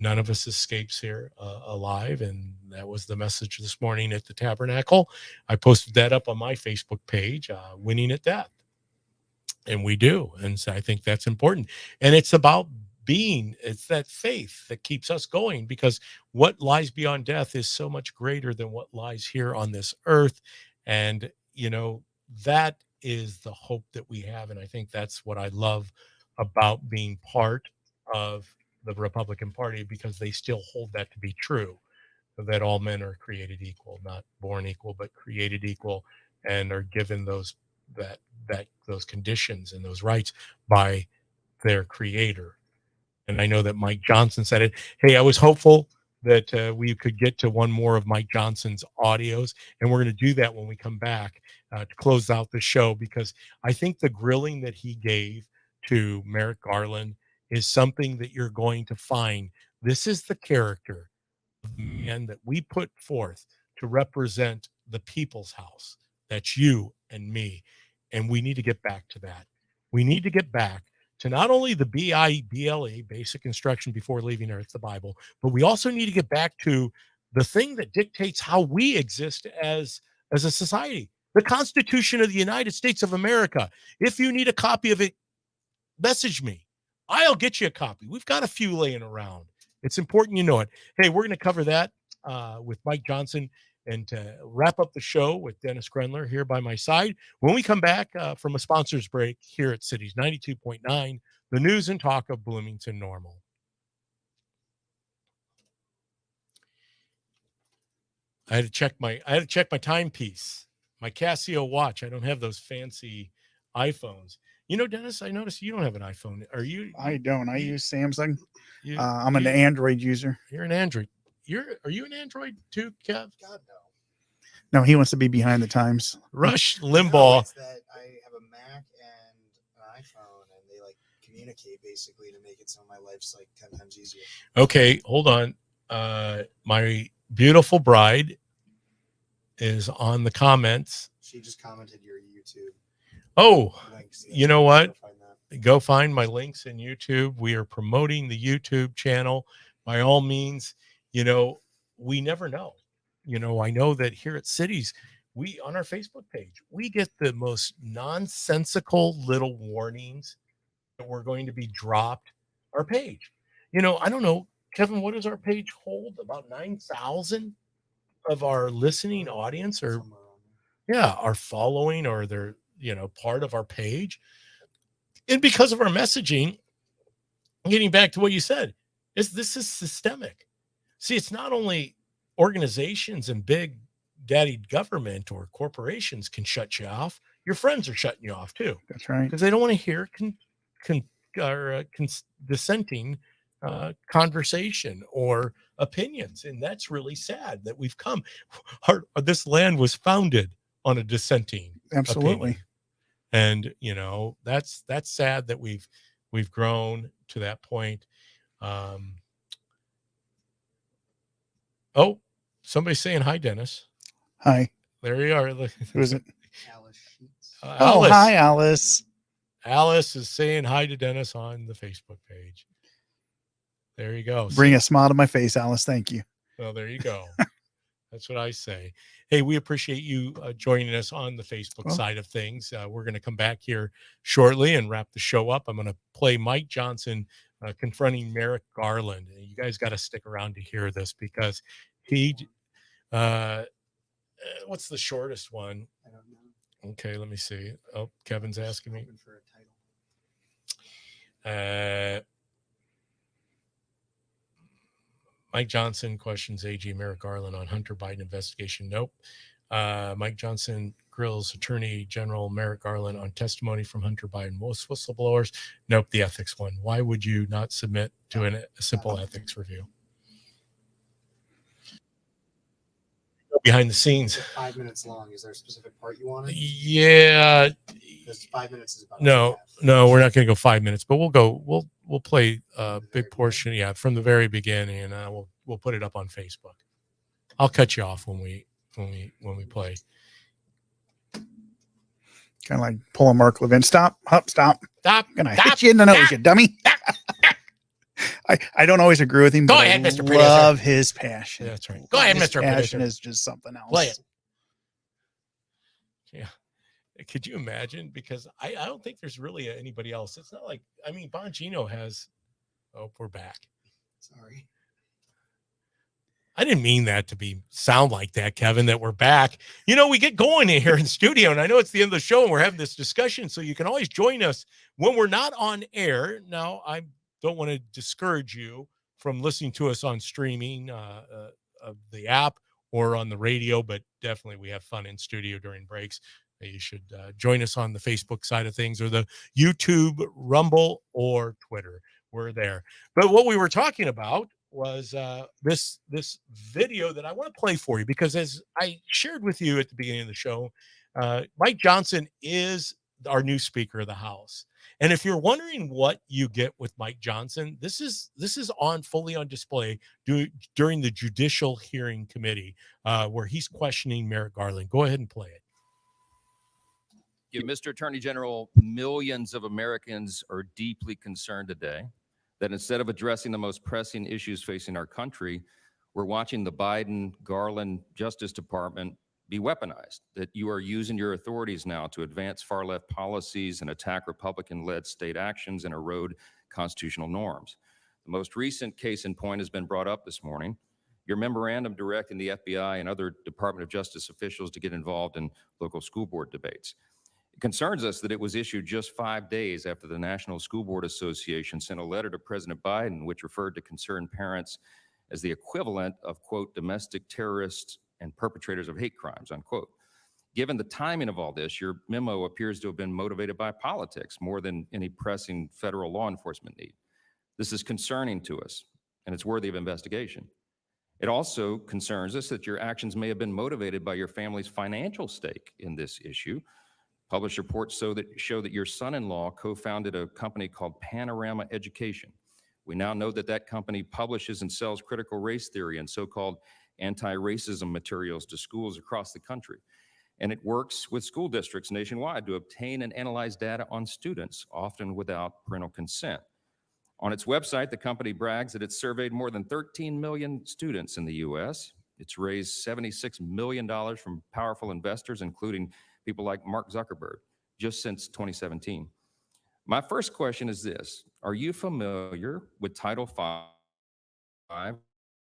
none of us escapes here alive. And that was the message this morning at the Tabernacle. I posted that up on my Facebook page, Winning at Death. And we do. And so I think that's important. And it's about it's that faith that keeps us going, because what lies beyond death is so much greater than what lies here on this earth. And, that is the hope that we have. And I think that's what I love about being part of the Republican Party because they still hold that to be true, that all men are created equal, not born equal, but created equal, and are given those conditions and those rights by their creator. And I know that Mike Johnson said it. Hey, I was hopeful that we could get to one more of Mike Johnson's audios, and we're going to do that when we come back to close out the show, because I think the grilling that he gave to Merrick Garland is something that you're going to find. This is the character of the man that we put forth to represent the people's house. That's you and me. And we need to get back to that. We need to get back to not only the BIBLE, basic instruction before leaving earth, the Bible, but we also need to get back to the thing that dictates how we exist as a society, the Constitution of the United States of America. If you need a copy of it, message me. I'll get you a copy. We've got a few laying around. It's important you know it. Hey, we're going to cover that with Mike Johnson, and to wrap up the show with Dennis Grenler here by my side. When we come back from a sponsors break here at Cities 92.9, the news and talk of Bloomington Normal. I had to check my timepiece, my Casio watch. I don't have those fancy iPhones. You know, Dennis, I noticed you don't have an iPhone. Are you? I don't. I use Samsung. I'm an Android user. You're an Android. Are you an Android too, Kev? God, no. No, he wants to be behind the times. Rush No, Limbaugh. it's that I have a Mac and an iPhone, and they like communicate basically to make it so my life's like 10 times easier. Okay, hold on. My beautiful bride is on the comments. She just commented your YouTube Oh, links. you know what? Find that. Go find my links in YouTube. We are promoting the YouTube channel. By all means, you know, we never know. You know, I know that here at Cities, we on our Facebook page, we get the most nonsensical little warnings that we're going to be dropped our page. You know, I don't know, Kevin, what does our page hold? About 9,000 of our listening audience or Somewhere on there. are following, or they're, you know, part of our page. And because of our messaging, getting back to what you said, this is systemic. See, it's not only organizations and big daddy government or corporations can shut you off. Your friends are shutting you off too, That's right. because they don't want to hear dissenting conversation or opinions. And that's really sad that we've come. This land was founded on a dissenting Absolutely. opinion. And you know, that's sad that we've grown to that point. Oh, somebody's saying hi, Dennis. Hi. There you are. Who is it? Alice Sheets. Oh, Alice. hi, Alice. Alice is saying hi to Dennis on the Facebook page. There you go. Bring a smile to my face, Alice. Thank you. Well, there you go. That's what I say. Hey, we appreciate you joining us on the Facebook side of things. We're going to come back here shortly and wrap the show up. I'm going to play Mike Johnson confronting Merrick Garland. You guys got to stick around to hear this, because he, what's the shortest one? I don't know. Okay, let me see. Oh, Kevin's asking me. Hoping for a title. Mike Johnson questions AG Merrick Garland on Hunter Biden investigation. Nope. Mike Johnson grills Attorney General Merrick Garland on testimony from Hunter Biden. Most whistleblowers. Nope. The ethics one. Why would you not submit to a simple ethics review? Behind the scenes. 5 minutes long. Is there a specific part you wanted? Yeah. Because 5 minutes is about. No, we're not going to go 5 minutes, but we'll play a big portion. Yeah. From the very beginning, and we'll put it up on Facebook. I'll cut you off when we play. Kind of like pull a Mark Levin. Stop. Stop. I'm gonna hit you in the nose, you dummy. I don't always agree with him. Go but ahead, I Mr. Producer. love his passion. Yeah, that's right. Go ahead, His Mr. passion Producer. is just something else. Play it. Yeah. Could you imagine? Because I don't think there's really anybody else. It's not like, I mean, Bongino has. Oh, we're back. Sorry. I didn't mean that to sound like that, Kevin, that we're back. You know, we get going here in studio, and I know it's the end of the show and we're having this discussion, so you can always join us when we're not on air. Now, I'm don't want to discourage you from listening to us on streaming of the app or on the radio, but definitely we have fun in studio during breaks. You should join us on the Facebook side of things, or the YouTube, Rumble, or Twitter. We're there. But what we were talking about was this video that I want to play for you, because as I shared with you at the beginning of the show, Mike Johnson is our new Speaker of the House. And if you're wondering what you get with Mike Johnson, this is fully on display during the Judicial Hearing Committee, where he's questioning Merrick Garland. Go ahead and play it. Mr. Attorney General, millions of Americans are deeply concerned today that instead of addressing the most pressing issues facing our country, we're watching the Biden-Garland Justice Department be weaponized, that you are using your authorities now to advance far-left policies and attack Republican-led state actions and erode constitutional norms. The most recent case in point has been brought up this morning. Your memorandum directing the FBI and other Department of Justice officials to get involved in local school board debates. It concerns us that it was issued just 5 days after the National School Board Association sent a letter to President Biden, which referred to concerned parents as the equivalent of, quote, domestic terrorists and perpetrators of hate crimes, unquote. Given the timing of all this, your memo appears to have been motivated by politics more than any pressing federal law enforcement need. This is concerning to us, and it's worthy of investigation. It also concerns us that your actions may have been motivated by your family's financial stake in this issue. Published reports show that your son-in-law co-founded a company called Panorama Education. We now know that that company publishes and sells critical race theory and so-called anti-racism materials to schools across the country. And it works with school districts nationwide to obtain and analyze data on students, often without parental consent. On its website, the company brags that it's surveyed more than 13 million students in the U.S. It's raised $76 million from powerful investors, including people like Mark Zuckerberg, just since 2017. My first question is this: are you familiar with Title V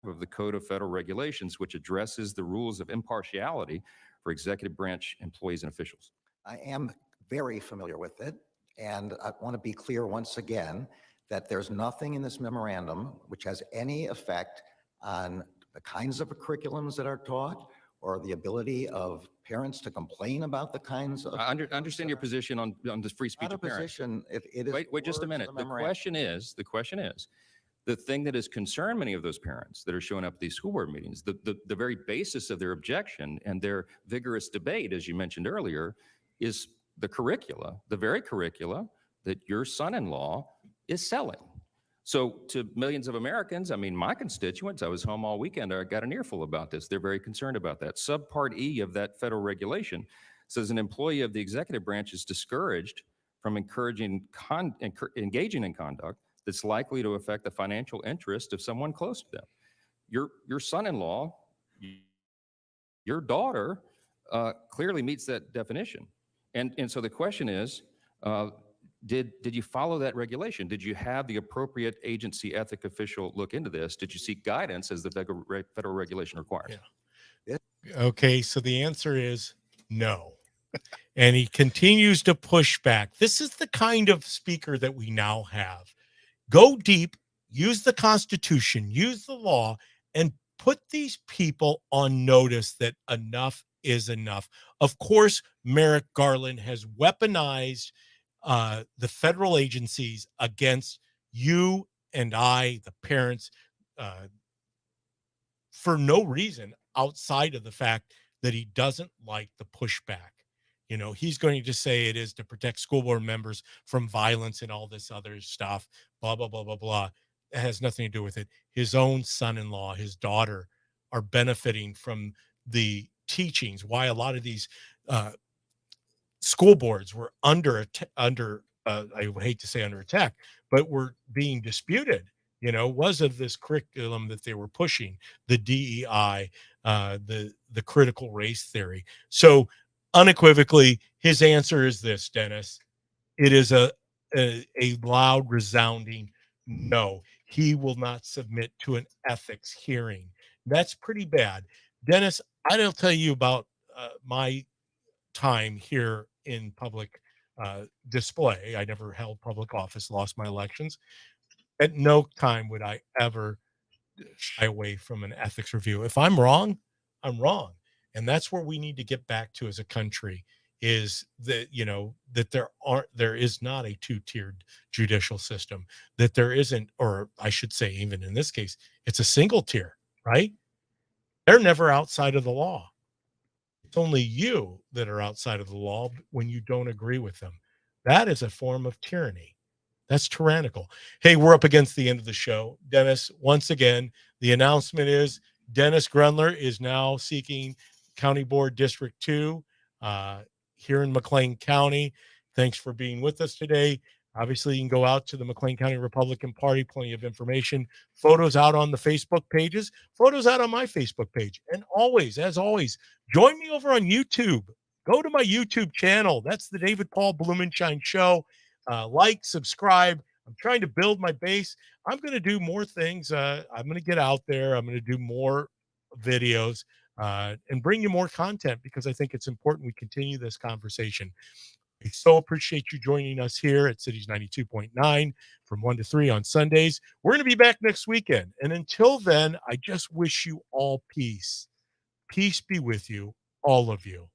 of the Code of Federal Regulations, which addresses the rules of impartiality for executive branch employees and officials? I am very familiar with it, and I want to be clear once again that there's nothing in this memorandum which has any effect on the kinds of curriculums that are taught or the ability of parents to complain about the kinds of. I understand your position on the free speech of parents. Position. It is. Wait just a minute. The question is, the thing that has concerned many of those parents that are showing up at these school board meetings, the very basis of their objection and their vigorous debate, as you mentioned earlier, is the curricula, the very curricula that your son-in-law is selling. So to millions of Americans, I mean, my constituents, I was home all weekend, I got an earful about this. They're very concerned about that. Subpart E of that federal regulation says an employee of the executive branch is discouraged from engaging in conduct that's likely to affect the financial interest of someone close to them. Your son-in-law, your daughter, clearly meets that definition. And so the question is, did you follow that regulation? Did you have the appropriate agency ethic official look into this? Did you seek guidance as the federal regulation requires? Yeah. Okay, so the answer is no. And he continues to push back. This is the kind of speaker that we now have. Go deep, use the Constitution, use the law, and put these people on notice that enough is enough. Of course, Merrick Garland has weaponized the federal agencies against you and I, the parents, for no reason outside of the fact that he doesn't like the pushback. You know, he's going to say it is to protect school board members from violence and all this other stuff, blah, blah, blah, blah, blah. It has nothing to do with it. His own son-in-law, his daughter are benefiting from the teachings, why a lot of these school boards were under I would hate to say under attack, but were being disputed, you know, was of this curriculum that they were pushing, the DEI, the critical race theory. So unequivocally, his answer is this, Dennis. It is a loud, resounding no. He will not submit to an ethics hearing. That's pretty bad. Dennis, I don't tell you about my time here in public display. I never held public office, lost my elections. At no time would I ever shy away from an ethics review. If I'm wrong, I'm wrong. And that's where we need to get back to as a country, is that, that there is not a two-tiered judicial system, that there isn't, or I should say, even in this case, it's a single tier, right? They're never outside of the law. It's only you that are outside of the law when you don't agree with them. That is a form of tyranny. That's tyrannical. Hey, we're up against the end of the show. Dennis, once again, the announcement is Dennis Grundler is now seeking County Board District 2 here in McLean County. Thanks for being with us today. Obviously, you can go out to the McLean County Republican Party, plenty of information, photos out on the Facebook pages, photos out on my Facebook page. And always, as always, join me over on YouTube. Go to my YouTube channel. That's the David Paul Blumenshine Show. Like, subscribe. I'm trying to build my base. I'm going to do more things. I'm going to get out there. I'm going to do more videos and bring you more content, because I think it's important we continue this conversation. I so appreciate you joining us here at Cities 92.9 from 1 to 3 on Sundays. We're going to be back next weekend. And until then, I just wish you all peace. Peace be with you, all of you.